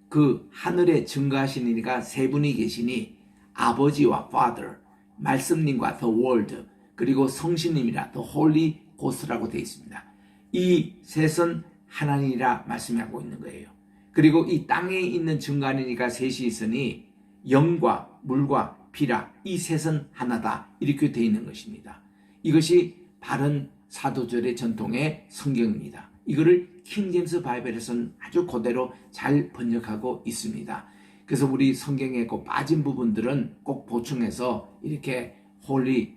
그 하늘에 증거하신 이가 세 분이 계시니 아버지와 Father, 말씀님과 The Word, 그리고 성신님이라 The Holy Ghost라고 되어 있습니다. 이 셋은 하나님이라 말씀하고 있는 거예요. 그리고 이 땅에 있는 증거하는 이가 셋이 있으니 영과 물과 피라 이 셋은 하나다 이렇게 되어 있는 것입니다. 이것이 바른 사도절의 전통의 성경입니다. 이거를 킹제임스 바이블에서는 아주 그대로 잘 번역하고 있습니다. 그래서 우리 성경에 꼭 빠진 부분들은 꼭 보충해서 이렇게 홀리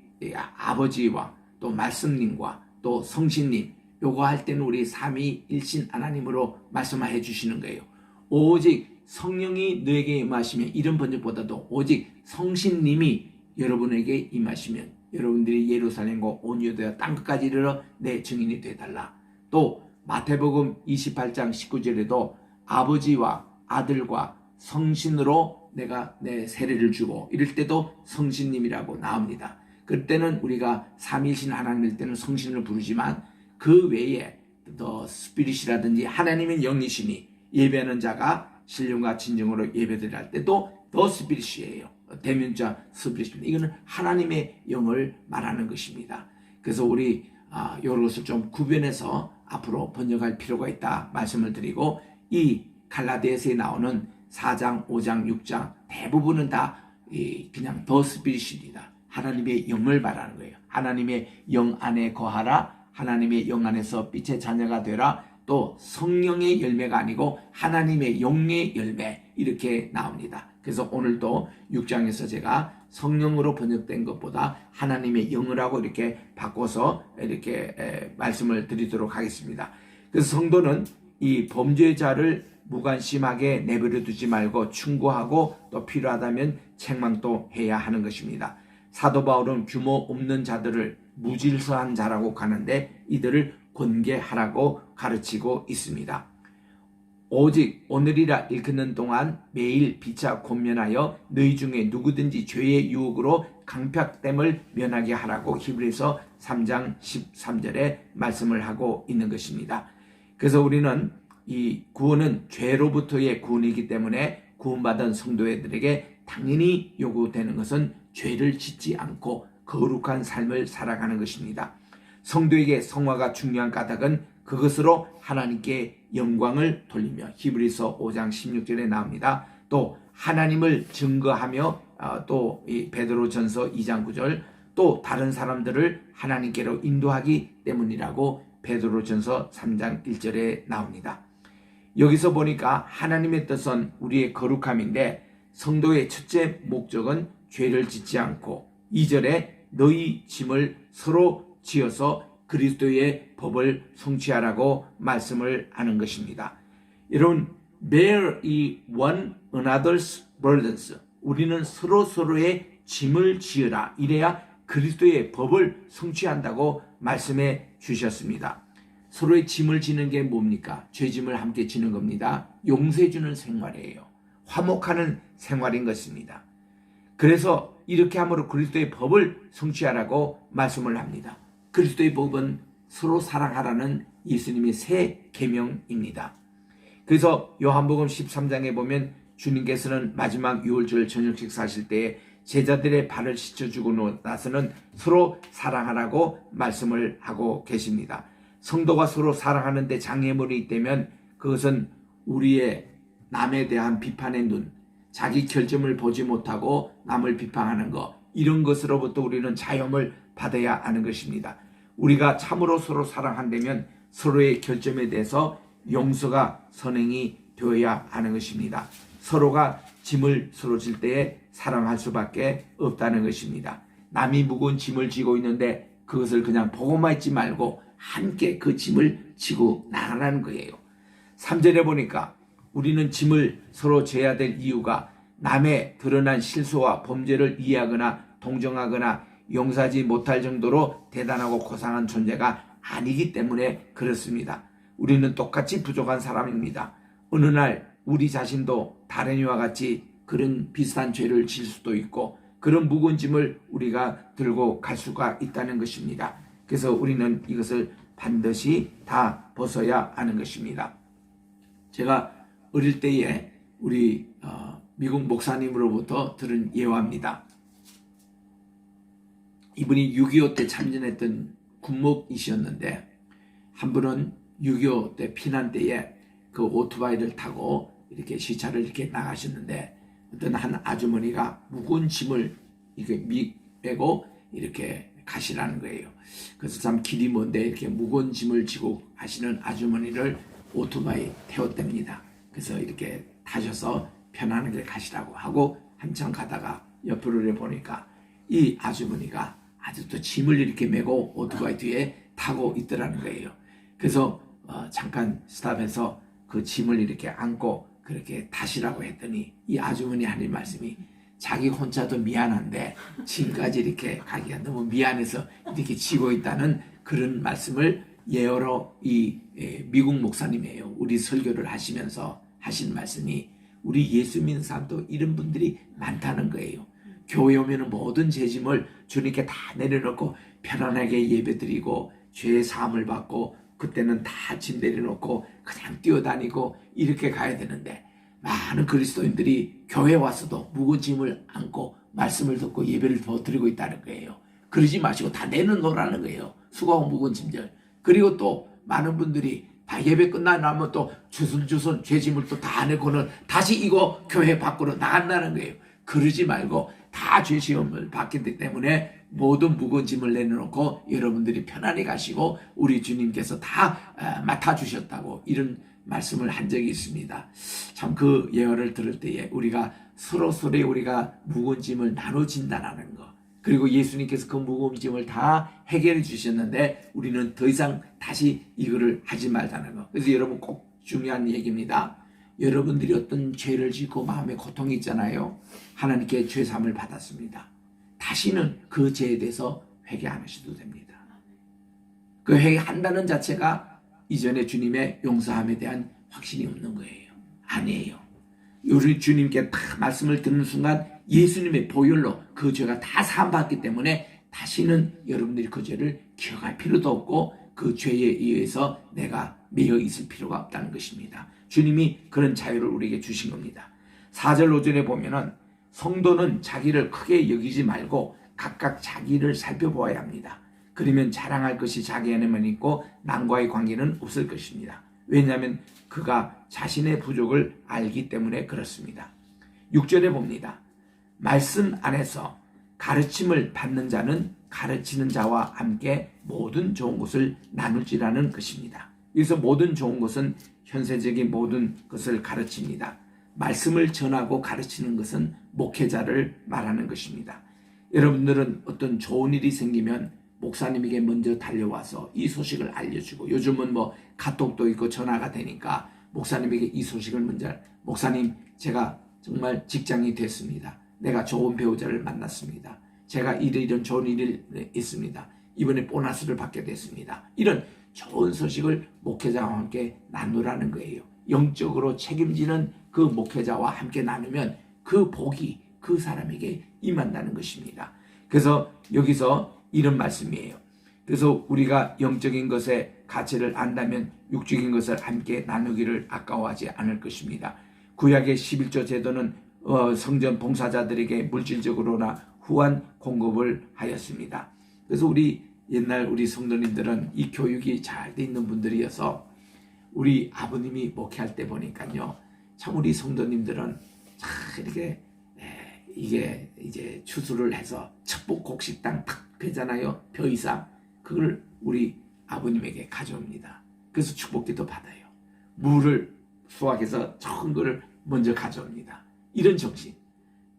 아버지와 또 말씀님과 또 성신님 요거 할 때는 우리 삼위일신 하나님으로 말씀해 주시는 거예요. 오직 성령이 너에게 임하시면 이런 번역보다도 오직 성신님이 여러분에게 임하시면 여러분들이 예루살렘과 온 유대와 땅끝까지 이르러 내 증인이 되달라. 또 마태복음 28장 19절에도 아버지와 아들과 성신으로 내가 내 세례를 주고 이럴 때도 성신님이라고 나옵니다. 그때는 우리가 삼위이신 하나님일 때는 성신을 부르지만 그 외에 더 스피릿이라든지 하나님의 영이시니 예배하는 자가 신령과 진정으로 예배드릴 때도 더 스피릿이에요. 대면자 스피릿입니다. 이거는 하나님의 영을 말하는 것입니다. 그래서 우리 이것을 좀 구별해서 앞으로 번역할 필요가 있다 말씀을 드리고, 이 갈라디아서에 나오는 4장, 5장, 6장 대부분은 다 그냥 더 스피릿입니다. 하나님의 영을 말하는 거예요. 하나님의 영 안에 거하라, 하나님의 영 안에서 빛의 자녀가 되라, 또 성령의 열매가 아니고 하나님의 영의 열매, 이렇게 나옵니다. 그래서 오늘도 6장에서 제가 성령으로 번역된 것보다 하나님의 영을 하고 이렇게 바꿔서 이렇게 말씀을 드리도록 하겠습니다. 그래서 성도는 이 범죄자를 무관심하게 내버려 두지 말고 충고하고 또 필요하다면 책망도 해야 하는 것입니다. 사도 바울은 규모 없는 자들을 무질서한 자라고 가는데 이들을 권계하라고 가르치고 있습니다. 오직 오늘이라 일컫는 동안 매일 피차 권면하여 너희 중에 누구든지 죄의 유혹으로 강팍됨을 면하게 하라고 히브리서 3장 13절에 말씀을 하고 있는 것입니다. 그래서 우리는 이 구원은 죄로부터의 구원이기 때문에 구원받은 성도들에게 당연히 요구되는 것은 죄를 짓지 않고 거룩한 삶을 살아가는 것입니다. 성도에게 성화가 중요한 까닭은 그것으로 하나님께 영광을 돌리며 히브리서 5장 16절에 나옵니다. 또 하나님을 증거하며 또 베드로전서 2장 9절, 또 다른 사람들을 하나님께로 인도하기 때문이라고 베드로전서 3장 1절에 나옵니다. 여기서 보니까 하나님의 뜻은 우리의 거룩함인데 성도의 첫째 목적은 죄를 짓지 않고, 2절에 너희 짐을 서로 지어서 그리스도의 법을 성취하라고 말씀을 하는 것입니다. 여러분, bear one another's burdens. 우리는 서로의 짐을 지으라. 이래야 그리스도의 법을 성취한다고 말씀해 주셨습니다. 서로의 짐을 지는 게 뭡니까? 죄짐을 함께 지는 겁니다. 용서해 주는 생활이에요. 화목하는 생활인 것입니다. 그래서 이렇게 함으로 그리스도의 법을 성취하라고 말씀을 합니다. 그리스도의 법은 서로 사랑하라는 예수님의 새 계명입니다. 그래서 요한복음 13장에 보면 주님께서는 마지막 유월절 저녁 식사하실 때에 제자들의 발을 씻어주고 나서는 서로 사랑하라고 말씀을 하고 계십니다. 성도가 서로 사랑하는데 장애물이 있다면 그것은 우리의 남에 대한 비판의 눈, 자기 결점을 보지 못하고 남을 비판하는 것, 이런 것으로부터 우리는 자유함을 받아야 하는 것입니다. 우리가 참으로 서로 사랑한다면 서로의 결점에 대해서 용서가 선행이 되어야 하는 것입니다. 서로가 짐을 서로 질 때에 사랑할 수밖에 없다는 것입니다. 남이 무거운 짐을 지고 있는데 그것을 그냥 보고만 있지 말고 함께 그 짐을 지고 나가라는 거예요. 3절에 보니까 우리는 짐을 서로 져야 될 이유가 남의 드러난 실수와 범죄를 이해하거나 동정하거나 용서하지 못할 정도로 대단하고 고상한 존재가 아니기 때문에 그렇습니다. 우리는 똑같이 부족한 사람입니다. 어느 날 우리 자신도 다른 이와 같이 그런 비슷한 죄를 질 수도 있고 그런 무거운 짐을 우리가 들고 갈 수가 있다는 것입니다. 그래서 우리는 이것을 반드시 다 벗어야 하는 것입니다. 제가 어릴 때에 우리 미국 목사님으로부터 들은 예화입니다. 이분이 6.25 때 참전했던 군목이셨는데 한 분은 6.25 때 피난 때에 그 오토바이를 타고 이렇게 시차를 이렇게 나가셨는데 어떤 한 아주머니가 무거운 짐을 이렇게 빼고 이렇게 가시라는 거예요. 그래서 참 길이 먼데 이렇게 무거운 짐을 지고 가시는 아주머니를 오토바이 태웠답니다. 그래서 이렇게 타셔서 편안한 길 가시라고 하고 한참 가다가 옆으로 보니까 이 아주머니가 아직도 짐을 이렇게 메고 오토바이 뒤에 타고 있더라는 거예요. 그래서 잠깐 스탑해서 그 짐을 이렇게 안고 그렇게 타시라고 했더니 이 아주머니 하는 말씀이 자기 혼자도 미안한데 짐까지 이렇게 가기가 너무 미안해서 이렇게 지고 있다는 그런 말씀을 예어로 이 미국 목사님이에요. 우리 설교를 하시면서 하신 말씀이 우리 예수 믿는 사람도 이런 분들이 많다는 거예요. 교회 오면은 모든 죄짐을 주님께 다 내려놓고 편안하게 예배드리고 죄의 사함을 받고 그때는 다 짐 내려놓고 그냥 뛰어다니고 이렇게 가야 되는데, 많은 그리스도인들이 교회 와서도 무거운 짐을 안고 말씀을 듣고 예배를 더 드리고 있다는 거예요. 그러지 마시고 다 내려놓으라는 거예요. 수고하고 무거운 짐들. 그리고 또 많은 분들이 다 예배 끝나면 또 주순주순 죄짐을 또 다 내고는 다시 이거 교회 밖으로 나간다는 거예요. 그러지 말고 다 죄시험을 받기 때문에 모든 무거운 짐을 내려놓고 여러분들이 편안히 가시고 우리 주님께서 다 맡아주셨다고 이런 말씀을 한 적이 있습니다. 참 그 예언을 들을 때에 우리가 서로 우리가 무거운 짐을 나눠진다는 거, 그리고 예수님께서 그 무거운 짐을 다 해결해 주셨는데 우리는 더 이상 다시 이거를 하지 말자는 거. 그래서 여러분 꼭 중요한 얘기입니다. 여러분들이 어떤 죄를 짓고 마음에 고통이 있잖아요. 하나님께 죄사함을 받았습니다. 다시는 그 죄에 대해서 회개 안 하셔도 됩니다. 그 회개한다는 자체가 이전에 주님의 용서함에 대한 확신이 없는 거예요. 아니에요. 우리 주님께 다 말씀을 듣는 순간 예수님의 보혈로 그 죄가 다 사함받기 때문에 다시는 여러분들이 그 죄를 기억할 필요도 없고 그 죄에 의해서 내가 매여 있을 필요가 없다는 것입니다. 주님이 그런 자유를 우리에게 주신 겁니다. 4절 5절에 보면은 성도는 자기를 크게 여기지 말고 각각 자기를 살펴보아야 합니다. 그러면 자랑할 것이 자기 안에만 있고 남과의 관계는 없을 것입니다. 왜냐하면 그가 자신의 부족을 알기 때문에 그렇습니다. 6절에 봅니다. 말씀 안에서 가르침을 받는 자는 가르치는 자와 함께 모든 좋은 것을 나눌지라는 것입니다. 여기서 모든 좋은 것은 현세적인 모든 것을 가르칩니다. 말씀을 전하고 가르치는 것은 목회자를 말하는 것입니다. 여러분들은 어떤 좋은 일이 생기면 목사님에게 먼저 달려와서 이 소식을 알려주고, 요즘은 뭐 카톡도 있고 전화가 되니까 목사님에게 이 소식을 먼저, 목사님 제가 정말 직장이 됐습니다. 내가 좋은 배우자를 만났습니다. 제가 이런 좋은 일이 있습니다. 이번에 보너스를 받게 됐습니다. 이런 좋은 소식을 목회자와 함께 나누라는 거예요. 영적으로 책임지는 그 목회자와 함께 나누면 그 복이 그 사람에게 임한다는 것입니다. 그래서 여기서 이런 말씀이에요. 그래서 우리가 영적인 것의 가치를 안다면 육적인 것을 함께 나누기를 아까워하지 않을 것입니다. 구약의 11조 제도는 성전 봉사자들에게 물질적으로나 후한 공급을 하였습니다. 그래서 우리 옛날 우리 성도님들은 이 교육이 잘 돼 있는 분들이어서 우리 아버님이 목회할 때 보니까요, 참 우리 성도님들은 참 이렇게 이게 이제 추수를 해서 첩복 곡식당 탁 배잖아요. 벼 이상 그걸 우리 아버님에게 가져옵니다. 그래서 축복기도 받아요. 물을 수확해서 좋은 거를 먼저 가져옵니다. 이런 정신.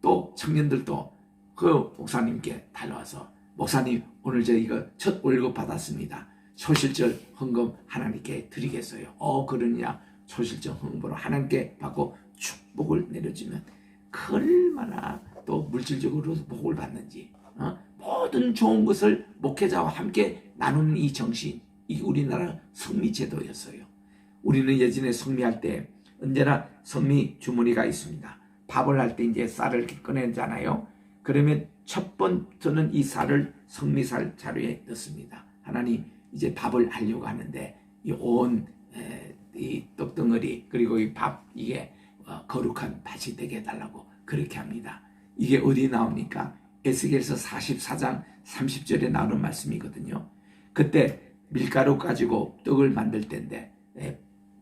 또 청년들도 그 목사님께 달려와서 목사님 오늘 저 이거 첫 월급 받았습니다. 초실절 헌금 하나님께 드리겠어요. 그러냐? 초실절 헌금으로 하나님께 받고 축복을 내려주면 얼마나 또 물질적으로 복을 받는지, 모든 좋은 것을 목회자와 함께 나누는 이 정신, 이게 우리나라 성미제도였어요. 우리는 예전에 성미할 때 언제나 성미 주머니가 있습니다. 밥을 할 때 이제 쌀을 이렇게 꺼내잖아요. 그러면 첫 번째는 이 쌀을 성미쌀 자루에 넣습니다. 하나님 이제 밥을 하려고 하는데 이 온 이 떡덩어리 그리고 이 밥 이게 거룩한 밭이 되게 해달라고 그렇게 합니다. 이게 어디 나옵니까? 에스겔서 44장 30절에 나오는 말씀이거든요. 그때 밀가루 가지고 떡을 만들 때인데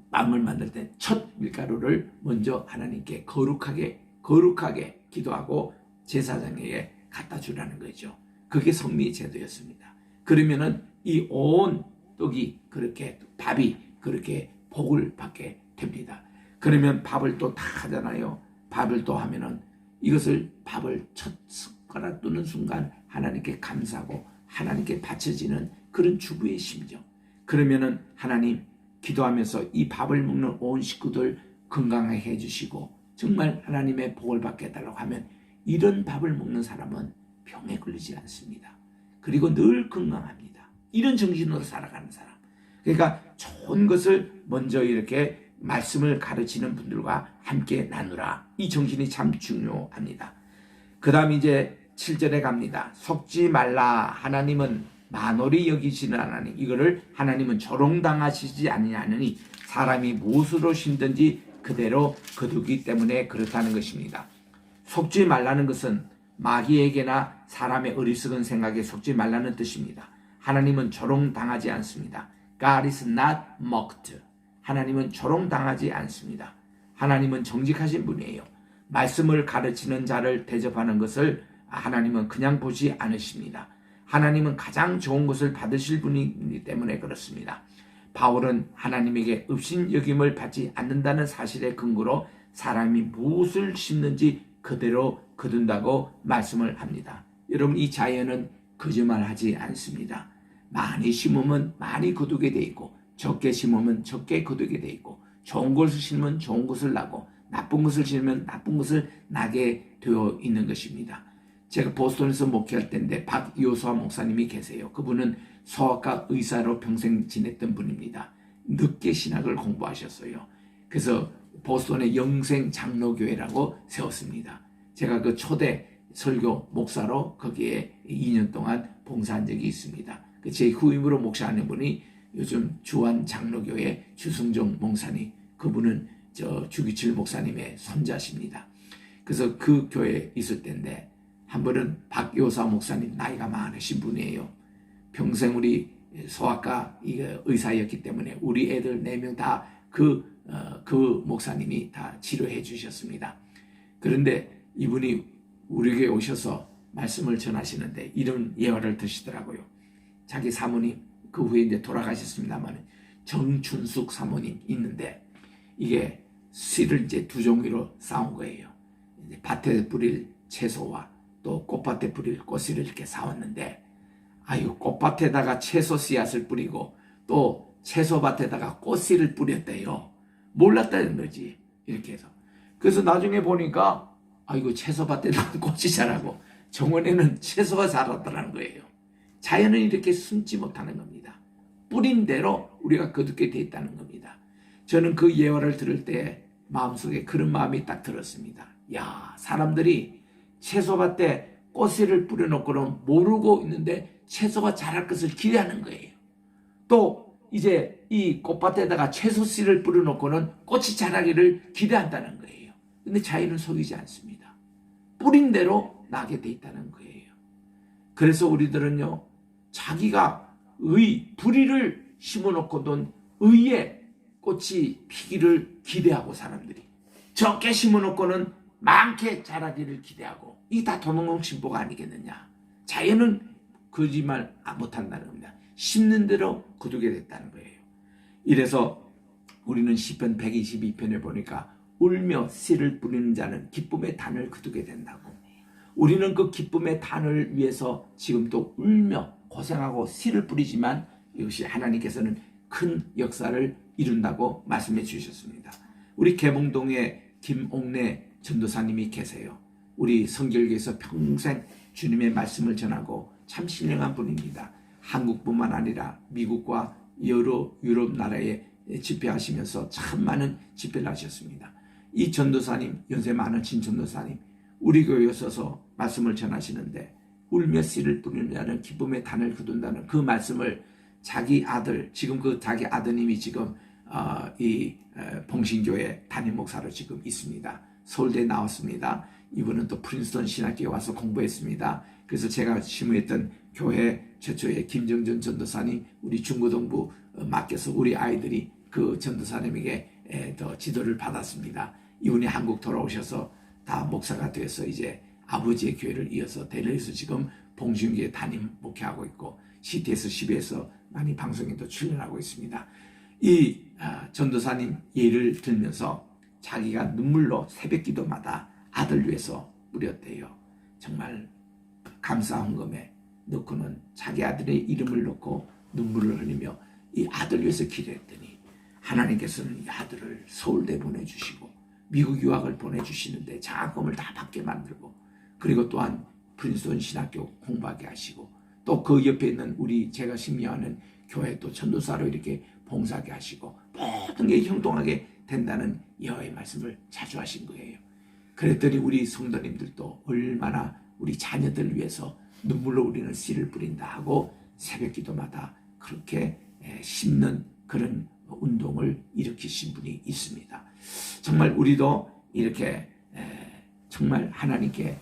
빵을 만들 때 첫 밀가루를 먼저 하나님께 거룩하게 기도하고 제사장에게 갖다 주라는 거죠. 그게 성미 제도였습니다. 그러면은 이 온 떡이 그렇게 밥이 그렇게 복을 받게 됩니다. 그러면 밥을 또 다 하잖아요. 밥을 또 하면은 이것을 밥을 첫 숟가락 뜨는 순간 하나님께 감사하고 하나님께 바쳐지는 그런 주부의 심정. 그러면은 하나님 기도하면서 이 밥을 먹는 온 식구들 건강하게 해주시고 정말 하나님의 복을 받게 해달라고 하면 이런 밥을 먹는 사람은 병에 걸리지 않습니다. 그리고 늘 건강합니다. 이런 정신으로 살아가는 사람. 그러니까 좋은 것을 먼저 이렇게 말씀을 가르치는 분들과 함께 나누라. 이 정신이 참 중요합니다. 그 다음 이제 7절에 갑니다. 속지 말라. 하나님은 만홀히 여기시는 하나님. 이거를 하나님은 조롱당하시지 아니하느니 사람이 무엇으로 심든지 그대로 거두기 때문에 그렇다는 것입니다. 속지 말라는 것은 마귀에게나 사람의 어리석은 생각에 속지 말라는 뜻입니다. 하나님은 조롱당하지 않습니다. God is not mocked. 하나님은 조롱당하지 않습니다. 하나님은 정직하신 분이에요. 말씀을 가르치는 자를 대접하는 것을 하나님은 그냥 보지 않으십니다. 하나님은 가장 좋은 것을 받으실 분이기 때문에 그렇습니다. 바울은 하나님에게 업신여김을 받지 않는다는 사실의 근거로 사람이 무엇을 심는지 그대로 거둔다고 말씀을 합니다. 여러분, 이 자연은 거짓말하지 않습니다. 많이 심으면 많이 거두게 돼 있고 적게 심으면 적게 거두게 돼 있고 좋은 것을 심으면 좋은 것을 나고 나쁜 것을 심으면 나쁜 것을 나게 되어 있는 것입니다. 제가 보스턴에서 목회할 때인데 박요수아 목사님이 계세요. 그분은 소아과 의사로 평생 지냈던 분입니다. 늦게 신학을 공부하셨어요. 그래서 보스턴의 영생 장로교회라고 세웠습니다. 제가 그 초대 설교 목사로 거기에 2년 동안 봉사한 적이 있습니다. 제 후임으로 목사하는 분이 요즘 주한 장로교회 주승종 목사님, 그분은 주기철 목사님의 손자십니다. 그래서 그 교회에 있을 때인데 한 번은 박요사 목사님, 나이가 많으신 분이에요. 평생 우리 소아과 의사였기 때문에 우리 애들 4명 다 그 목사님이 다 치료해 주셨습니다. 그런데 이분이 우리 교회에 오셔서 말씀을 전하시는데 이런 예화를 드시더라고요. 자기 사모님, 그 후에 이제 돌아가셨습니다만 정춘숙 사모님 있는데 이게 씨를 이제 두 종류로 쌓은 거예요. 이제 밭에 뿌릴 채소와 또 꽃밭에 뿌릴 꽃씨를 이렇게 쌓았는데 꽃밭에다가 채소 씨앗을 뿌리고 또 채소밭에다가 꽃씨를 뿌렸대요. 몰랐다는 거지. 이렇게 해서. 그래서 나중에 보니까 채소밭에다가 꽃이 자라고 정원에는 채소가 자랐다는 거예요. 자연은 이렇게 숨지 못하는 겁니다. 뿌린 대로 우리가 거두게 돼 있다는 겁니다. 저는 그 예화를 들을 때 마음속에 그런 마음이 딱 들었습니다. 사람들이 채소밭에 꽃씨를 뿌려놓고는 모르고 있는데 채소가 자랄 것을 기대하는 거예요. 또 이제 이 꽃밭에다가 채소 씨를 뿌려놓고는 꽃이 자라기를 기대한다는 거예요. 근데 자연은 속이지 않습니다. 뿌린 대로 나게 돼 있다는 거예요. 그래서 우리들은요, 자기가 불의를 심어놓고는 의의 꽃이 피기를 기대하고, 사람들이 적게 심어놓고는 많게 자라기를 기대하고, 이게 다 도농신보가 아니겠느냐. 자연은 거짓말 못한다는 겁니다. 심는 대로 거두게 됐다는 거예요. 이래서 우리는 시편 122편에 보니까 울며 씨를 뿌리는 자는 기쁨의 단을 거두게 된다고. 우리는 그 기쁨의 단을 위해서 지금 또 울며 고생하고 씨를 뿌리지만 이것이 하나님께서는 큰 역사를 이룬다고 말씀해 주셨습니다. 우리 계몽동에 김옥래 전도사님이 계세요. 우리 성결교에서 평생 주님의 말씀을 전하고 참 신령한 분입니다. 한국뿐만 아니라 미국과 여러 유럽 나라에 집회하시면서 참 많은 집회를 하셨습니다. 이 전도사님, 연세 많으신 전도사님, 우리 교회에 서서 말씀을 전하시는데 울며 씨를 뿌리는 자는 기쁨의 단을 거둔다는 그 말씀을 자기 아들, 지금 그 자기 아드님이 지금 이 봉신교회 담임 목사로 지금 있습니다. 서울대에 나왔습니다. 이분은 또 프린스턴 신학교에 와서 공부했습니다. 그래서 제가 심우했던 교회 최초의 김정전 전도사님, 우리 중고등부 맡겨서 우리 아이들이 그 전도사님에게 더 지도를 받았습니다. 이분이 한국 돌아오셔서 다 목사가 돼서 이제 아버지의 교회를 이어서 델리에서 지금 봉신교회 담임 목회하고 있고 CTS 10에서 많이 방송에도 출연하고 있습니다. 이 전도사님 예를 들면서 자기가 눈물로 새벽기도마다 아들 위해서 뿌렸대요. 정말 감사한 검에 넣고는 자기 아들의 이름을 넣고 눈물을 흘리며 이 아들 위해서 기도했더니 하나님께서는 이 아들을 서울대 보내주시고 미국 유학을 보내주시는데 장학금을 다 받게 만들고, 그리고 또한 프린스턴 신학교 공부하게 하시고, 또 그 옆에 있는 우리 제가 신명하는 교회 또 전도사로 이렇게 봉사하게 하시고 모든 게 형통하게 된다는 여호와의 말씀을 자주 하신 거예요. 그랬더니 우리 성도님들도 얼마나 우리 자녀들 위해서 눈물로 우리는 씨를 뿌린다 하고 새벽 기도마다 그렇게 심는 그런 운동을 일으키신 분이 있습니다. 정말 우리도 이렇게 정말 하나님께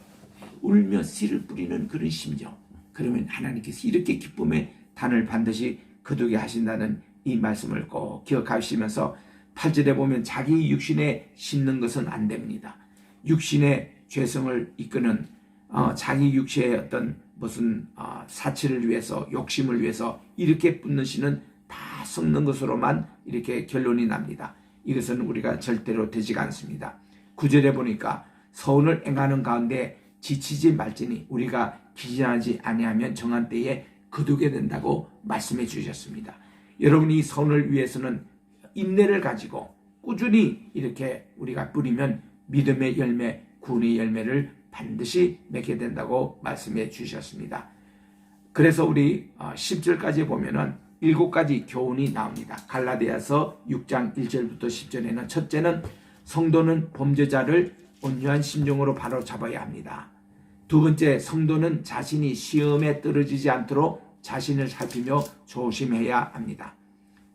울며 씨를 뿌리는 그런 심정, 그러면 하나님께서 이렇게 기쁨의 단을 반드시 거두게 하신다는 이 말씀을 꼭 기억하시면서 8절에 보면 자기 육신에 심는 것은 안 됩니다. 육신의 죄성을 이끄는 자기 육체의 어떤 무슨 사치를 위해서, 욕심을 위해서 이렇게 뿌는 씨는 다 썩는 것으로만 이렇게 결론이 납니다. 이것은 우리가 절대로 되지가 않습니다. 9절에 보니까 선을 행하는 가운데 지치지 말지니 우리가 기진하지 아니하면 정한 때에 거두게 된다고 말씀해 주셨습니다. 여러분이 선을 위해서는 인내를 가지고 꾸준히 이렇게 우리가 뿌리면 믿음의 열매, 구원의 열매를 반드시 맺게 된다고 말씀해 주셨습니다. 그래서 우리 10절까지 보면은 7가지 교훈이 나옵니다. 갈라디아서 6장 1절부터 10절에는 첫째는 성도는 범죄자를 온유한 심정으로 바로 잡아야 합니다. 두 번째, 성도는 자신이 시험에 떨어지지 않도록 자신을 살피며 조심해야 합니다.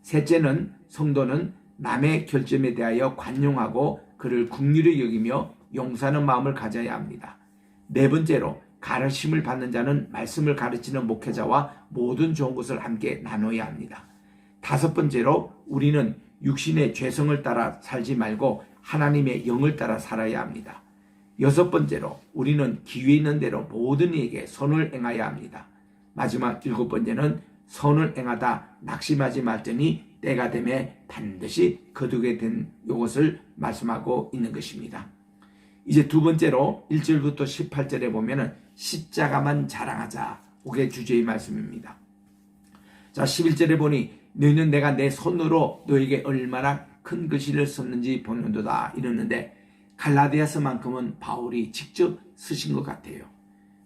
셋째는 성도는 남의 결점에 대하여 관용하고 그를 긍휼히 여기며 용서하는 마음을 가져야 합니다. 네 번째로 가르침을 받는 자는 말씀을 가르치는 목회자와 모든 좋은 것을 함께 나눠야 합니다. 다섯 번째로 우리는 육신의 죄성을 따라 살지 말고 하나님의 영을 따라 살아야 합니다. 여섯 번째로 우리는 기회 있는 대로 모든 이에게 선을 행해야 합니다. 마지막 7번째는 선을 행하다 낙심하지 말더니 때가 되매 반드시 거두게 된 이것을 말씀하고 있는 것입니다. 이제 두 번째로 1절부터 18절에 보면은 십자가만 자랑하자, 그게 주제의 말씀입니다. 자, 11절에 보니 너희는 내가 내 손으로 너에게 얼마나 큰 글씨를 썼는지 보는도다 이러는데, 갈라디아서만큼은 바울이 직접 쓰신 것 같아요.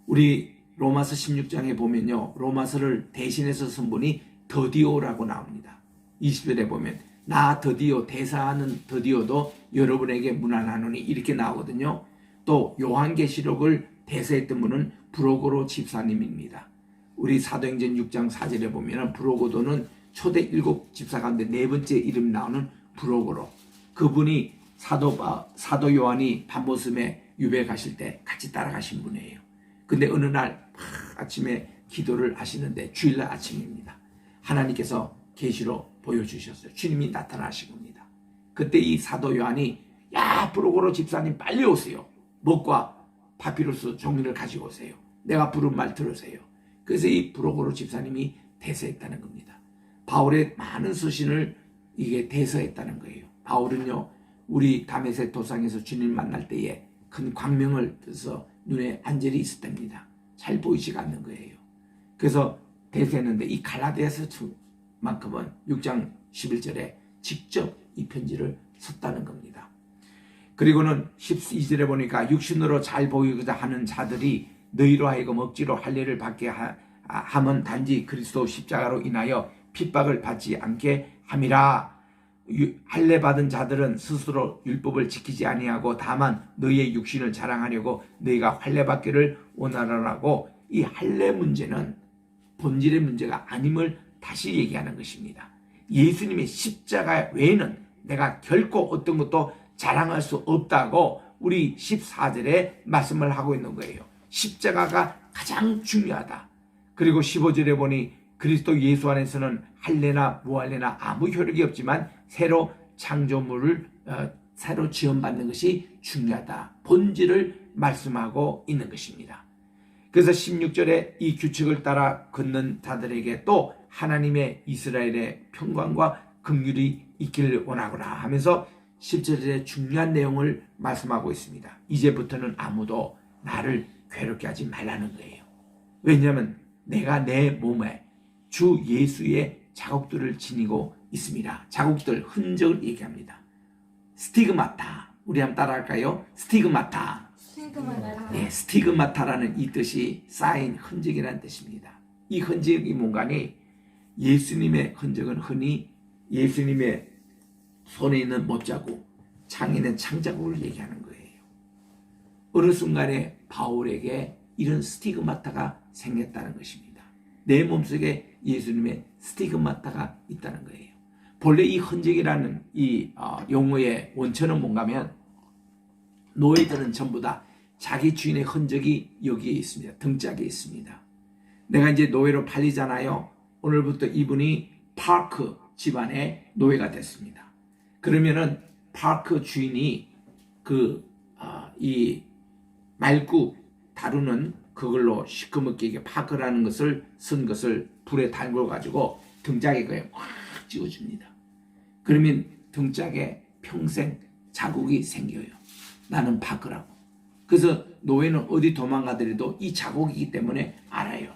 우리 로마서 16장에 보면요, 로마서를 대신해서 쓴 분이 더디오라고 나옵니다. 20절에 보면 나 더디오, 대사하는 더디오도 여러분에게 문안하노니 이렇게 나오거든요. 또 요한계시록을 대사했던 분은 브로고로 집사님입니다. 우리 사도행전 6장 4절에 보면 브로고도는 초대 7 집사 가운데 4번째 이름 나오는 브로고로, 그분이 사도 요한이 밤모섬에 유배 가실 때 같이 따라가신 분이에요. 근데 어느 날 아침에 기도를 하시는데, 주일날 아침입니다. 하나님께서 계시로 보여주셨어요. 주님이 나타나신 겁니다. 그때 이 사도 요한이 야, 브로고로 집사님 빨리 오세요. 목과 파피루스 종이를 가지고 오세요. 내가 부른 말 들으세요. 그래서 이 브로고로 집사님이 대서했다는 겁니다. 바울의 많은 서신을 이게 대서했다는 거예요. 바울은요, 우리 다메섹 도상에서 주님 만날 때에 큰 광명을 떠서 눈에 안젤이 있었답니다. 잘 보이지가 않는 거예요. 그래서 대서했는데 이 갈라디아서만큼은 6장 11절에 직접 이 편지를 썼다는 겁니다. 그리고는 12절에 보니까 육신으로 잘 보이고자 하는 자들이 너희로 하여금 억지로 할례를 받게 하면 단지 그리스도 십자가로 인하여 핍박을 받지 않게 함이라. 할례 받은 자들은 스스로 율법을 지키지 아니하고 다만 너희의 육신을 자랑하려고 너희가 할례 받기를 원하라고, 이 할례 문제는 본질의 문제가 아님을 다시 얘기하는 것입니다. 예수님의 십자가 외에는 내가 결코 어떤 것도 자랑할 수 없다고 우리 14절에 말씀을 하고 있는 거예요. 십자가가 가장 중요하다. 그리고 15절에 보니 그리스도 예수 안에서는 할례나 무할례나 아무 효력이 없지만 새로 창조물을 새로 지원받는 것이 중요하다. 본질을 말씀하고 있는 것입니다. 그래서 16절에 이 규칙을 따라 걷는 자들에게 또 하나님의 이스라엘의 평강과 긍휼이 있기를 원하구나 하면서 17절에 중요한 내용을 말씀하고 있습니다. 이제부터는 아무도 나를 괴롭게 하지 말라는 거예요. 왜냐하면 내가 내 몸에 주 예수의 자국들을 지니고 있습니다. 자국들, 흔적을 얘기합니다. 스티그마타, 우리 한번 따라할까요? 스티그마타. 네, 스티그마타라는 이 뜻이 쌓인 흔적이라는 뜻입니다. 이 흔적이 뭔가니, 예수님의 흔적은 흔히 예수님의 손에 있는 못자국, 창에 있는 창자국을 얘기하는 거예요. 어느 순간에 바울에게 이런 스티그마타가 생겼다는 것입니다. 내 몸속에 예수님의 스티그마타가 있다는 거예요. 본래 이 흔적이라는 이 용어의 원천은 뭔가 하면 노예들은 전부 다 자기 주인의 흔적이 여기에 있습니다. 등짝에 있습니다. 내가 이제 노예로 팔리잖아요. 오늘부터 이분이 파크 집안의 노예가 됐습니다. 그러면은 파크 주인이 이 말구 다루는 그걸로 시커멓게 이게 파크라는 것을 쓴 것을 불에 달궈 가지고 등짝에 그냥 확 찍어줍니다. 그러면 등짝에 평생 자국이 생겨요. 나는 파크라고. 그래서 노예는 어디 도망가더라도 이 자국이기 때문에 알아요.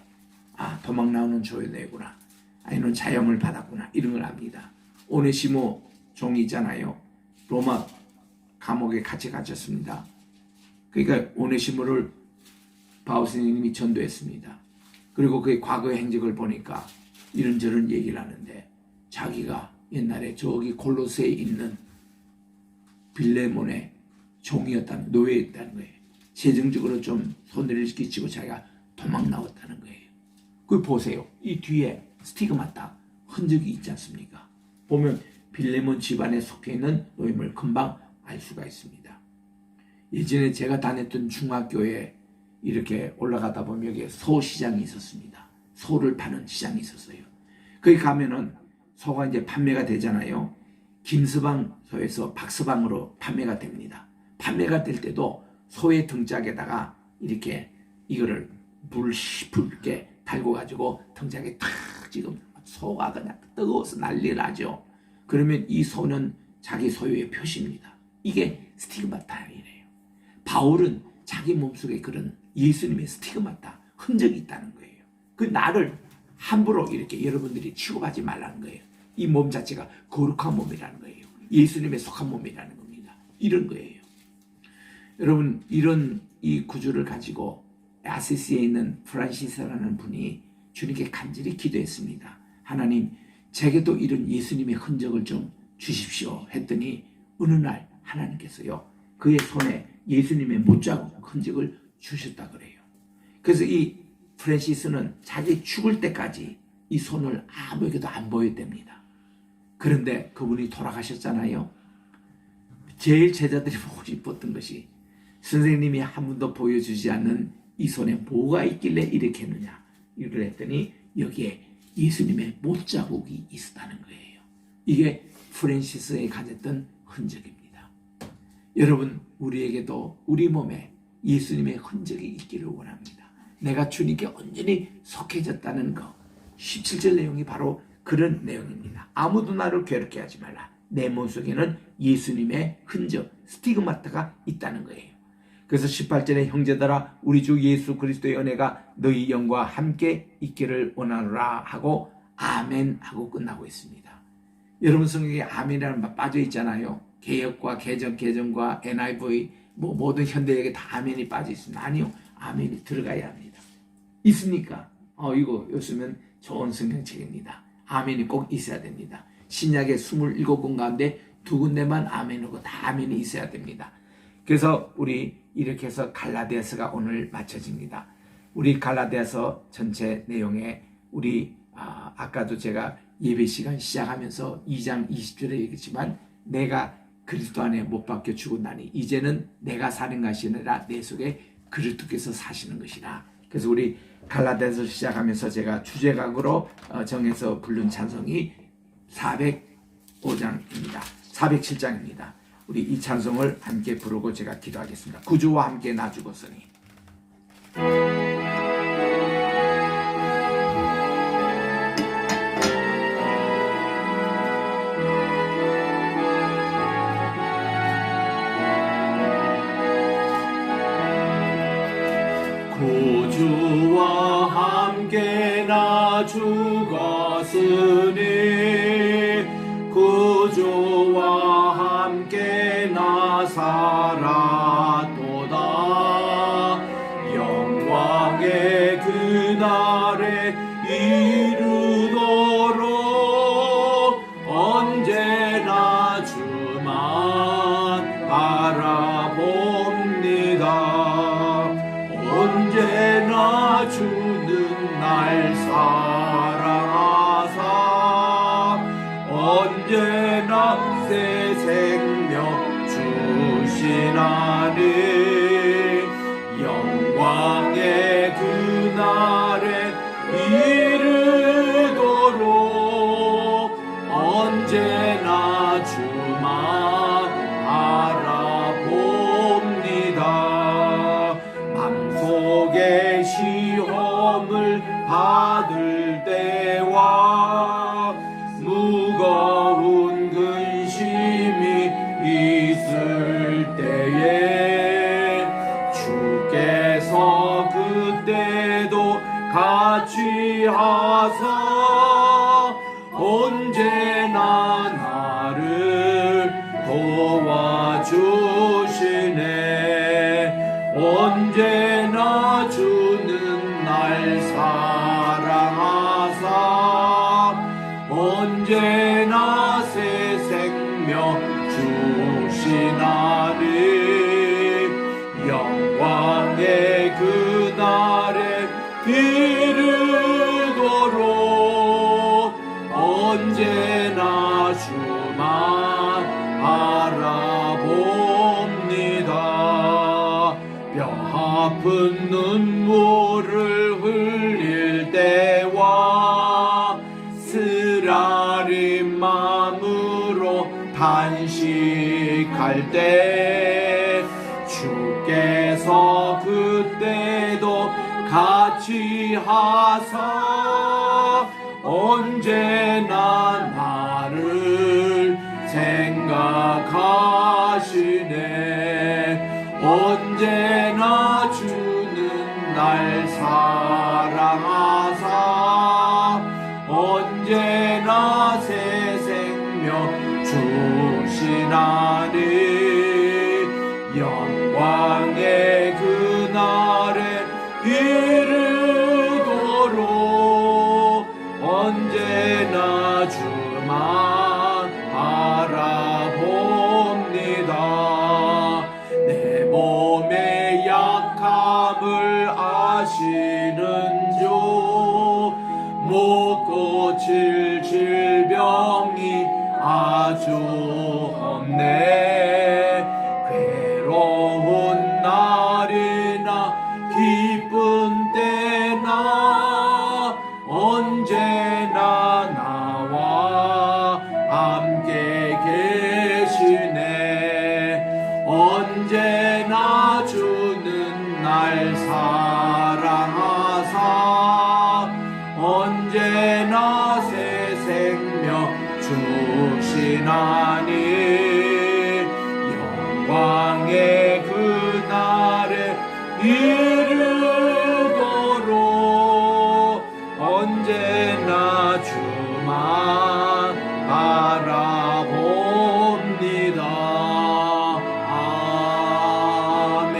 아, 도망 나오는 조연이구나. 아니는 자영을 받았구나. 이런 걸 압니다. 오네시모 종이 있잖아요. 로마 감옥에 같이 갇혔습니다. 그러니까 오네시모를 바울 선생님이 전도했습니다. 그리고 그의 과거의 행적을 보니까 이런저런 얘기를 하는데 자기가 옛날에 저기 골로새에 있는 빌레몬의 종이었다는, 노예였다는 거예요. 세정적으로 좀 손해를 끼치고 자기가 도망 나왔다는 거예요. 그 보세요. 이 뒤에 스티그마타 흔적이 있지 않습니까? 보면 빌레몬 집안에 속해 있는 노예임을 금방 알 수가 있습니다. 예전에 제가 다녔던 중학교에 이렇게 올라가다 보면 여기에 소시장이 있었습니다. 소를 파는 시장이 있었어요. 거기 가면은 소가 이제 판매가 되잖아요. 김서방 소에서 박서방으로 판매가 됩니다. 판매가 될 때도 소의 등짝에다가 이렇게 이거를 붉게 달궈가지고 등짝에 탁 지금 소가 그냥 뜨거워서 난리 나죠. 그러면 이 소는 자기 소유의 표시입니다. 이게 스티그마타이래요. 바울은 자기 몸속에 그런 예수님의 스티그마타 흔적이 있다는 거예요. 그 나를 함부로 이렇게 여러분들이 취급하지 말라는 거예요. 이 몸 자체가 거룩한 몸이라는 거예요. 예수님의 속한 몸이라는 겁니다. 이런 거예요. 여러분, 이런 이 구주를 가지고 아시시에 있는 프란시스라는 분이 주님께 간절히 기도했습니다. 하나님, 제게도 이런 예수님의 흔적을 좀 주십시오 했더니 어느 날 하나님께서요, 그의 손에 예수님의 못자국 흔적을 주셨다 그래요. 그래서 이 프란시스는 자기 죽을 때까지 이 손을 아무에게도 안 보였답니다. 그런데 그분이 돌아가셨잖아요. 제일 제자들이 보고 싶었던 것이 선생님이 한 번도 보여주지 않는 이 손에 뭐가 있길래 이렇게 했느냐. 이걸 했더니 여기에 예수님의 못자국이 있었다는 거예요. 이게 프란시스에 가졌던 흔적입니다. 여러분, 우리에게도 우리 몸에 예수님의 흔적이 있기를 원합니다. 내가 주님께 온전히 속해졌다는 거. 17절 내용이 바로 그런 내용입니다. 아무도 나를 괴롭게 하지 말라. 내 몸속에는 예수님의 흔적, 스티그마타가 있다는 거예요. 그래서 18절에 형제들아 우리 주 예수 그리스도의 은혜가 너희 영과 함께 있기를 원하노라 하고 아멘 하고 끝나고 있습니다. 여러분 성경에 아멘이라는 말 빠져 있잖아요. 개역과 개정과 NIV 모든 현대역에 다 아멘이 빠져 있습니다. 아니요. 아멘이 들어가야 합니다. 있습니까? 이거 요즘은 좋은 성경책입니다. 아멘이 꼭 있어야 됩니다. 신약의 27권 가운데 2군데만 아멘이고 다 아멘이 있어야 됩니다. 그래서 우리 이렇게 해서 갈라디아서가 오늘 마쳐집니다. 우리 갈라디아서 전체 내용에 우리 아까도 제가 예배 시간 시작하면서 2장 20절에 얘기했지만 내가 그리스도 안에 못 박혀 죽었나니 이제는 내가 사는 것이 아니라 내 속에 그리스도께서 사시는 것이라. 그래서 우리 갈라디아서 시작하면서 제가 주제각으로 정해서 부른 찬송이 405장입니다. 407장입니다. 우리 이 찬송을 함께 부르고 제가 기도하겠습니다. 구주와 함께 나 죽었으니.
구주와 함께 나 죽었으니 구주와 함께 나 살았도다. 영광의 그날에 이르도록 언제나 주만 바라봅니다. 언제나 새 생명 주시나니 영광의 그날에 이르도록 언제나 주만 바라봅니다. 맘속에 시험을 받을 때와 무거운 근심이 있을 때에 주께서 그때도 같이 하사 언제나 나를 도와주시네. 언제나 주는 날 사랑하사 언제나 새 생명 주시나니 영광의 그날에 이르도록 언제나 주만 바라봅니다. 뼈 아픈 눈물을 흘릴 때와 쓰라린 마음으로 단식할 때 주께서 그때도 같이 하사 언제나 나를 생각하시네. 언제나 주는 날 사랑하사 언제나 새 생명 주시나니 영광의 그날에 이르도록 언제나 주만 바라봅니다. 내 몸의 약함을 아시는 주 못 고칠 질병이 아주 없네. 괴로운 날이나 기쁜 때나 언제나 나와 함께 계시네. 언제나 주는 날 사랑하사 언제나 새 생명 주시나니 영광의 그날에 이르도록 언제나 주만 바라봅니다. 아멘.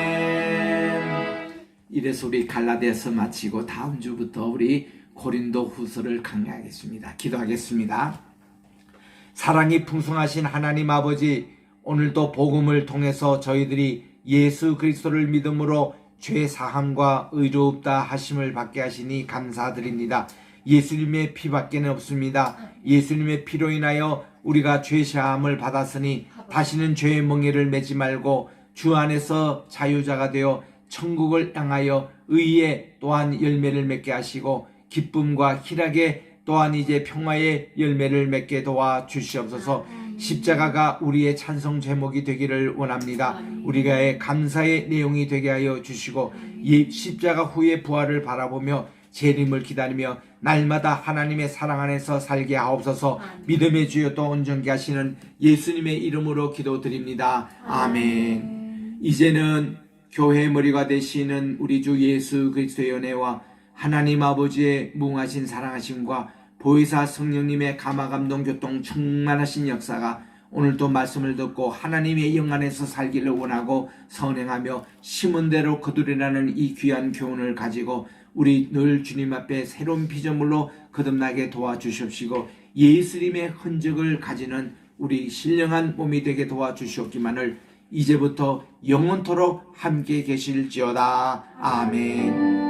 이래서 우리 갈라디아서 마치고 다음 주부터 우리 고린도 후서를 강의하겠습니다. 기도하겠습니다. 사랑이 풍성하신 하나님 아버지, 오늘도 복음을 통해서 저희들이 예수 그리스도를 믿음으로 죄 사함과 의롭다 하심을 받게 하시니 감사드립니다. 예수님의 피밖에는 없습니다. 예수님의 피로 인하여 우리가 죄 사함을 받았으니 다시는 죄의 멍에를 매지 말고 주 안에서 자유자가 되어 천국을 향하여 의의 또한 열매를 맺게 하시고 기쁨과 희락의 또한 이제 평화의 열매를 맺게 도와 주시옵소서. 십자가가 우리의 찬송 제목이 되기를 원합니다. 우리가의 감사의 내용이 되게 하여 주시고 십자가 후의 부활을 바라보며 재림을 기다리며 날마다 하나님의 사랑 안에서 살게 하옵소서. 믿음의 주여 또 온전케 하시는 예수님의 이름으로 기도드립니다. 아멘. 이제는 교회의 머리가 되시는 우리 주 예수 그리스도의 은혜와 하나님 아버지의 무궁하신 사랑하심과 보혜사 성령님의 감화감동 교통 충만하신 역사가 오늘도 말씀을 듣고 하나님의 영 안에서 살기를 원하고 선행하며 심은 대로 거두리라는 이 귀한 교훈을 가지고 우리 늘 주님 앞에 새로운 피조물로 거듭나게 도와주시옵시고 예수님의 흔적을 가지는 우리 신령한 몸이 되게 도와주시옵기만을 이제부터 영원토록 함께 계실지어다. 아멘.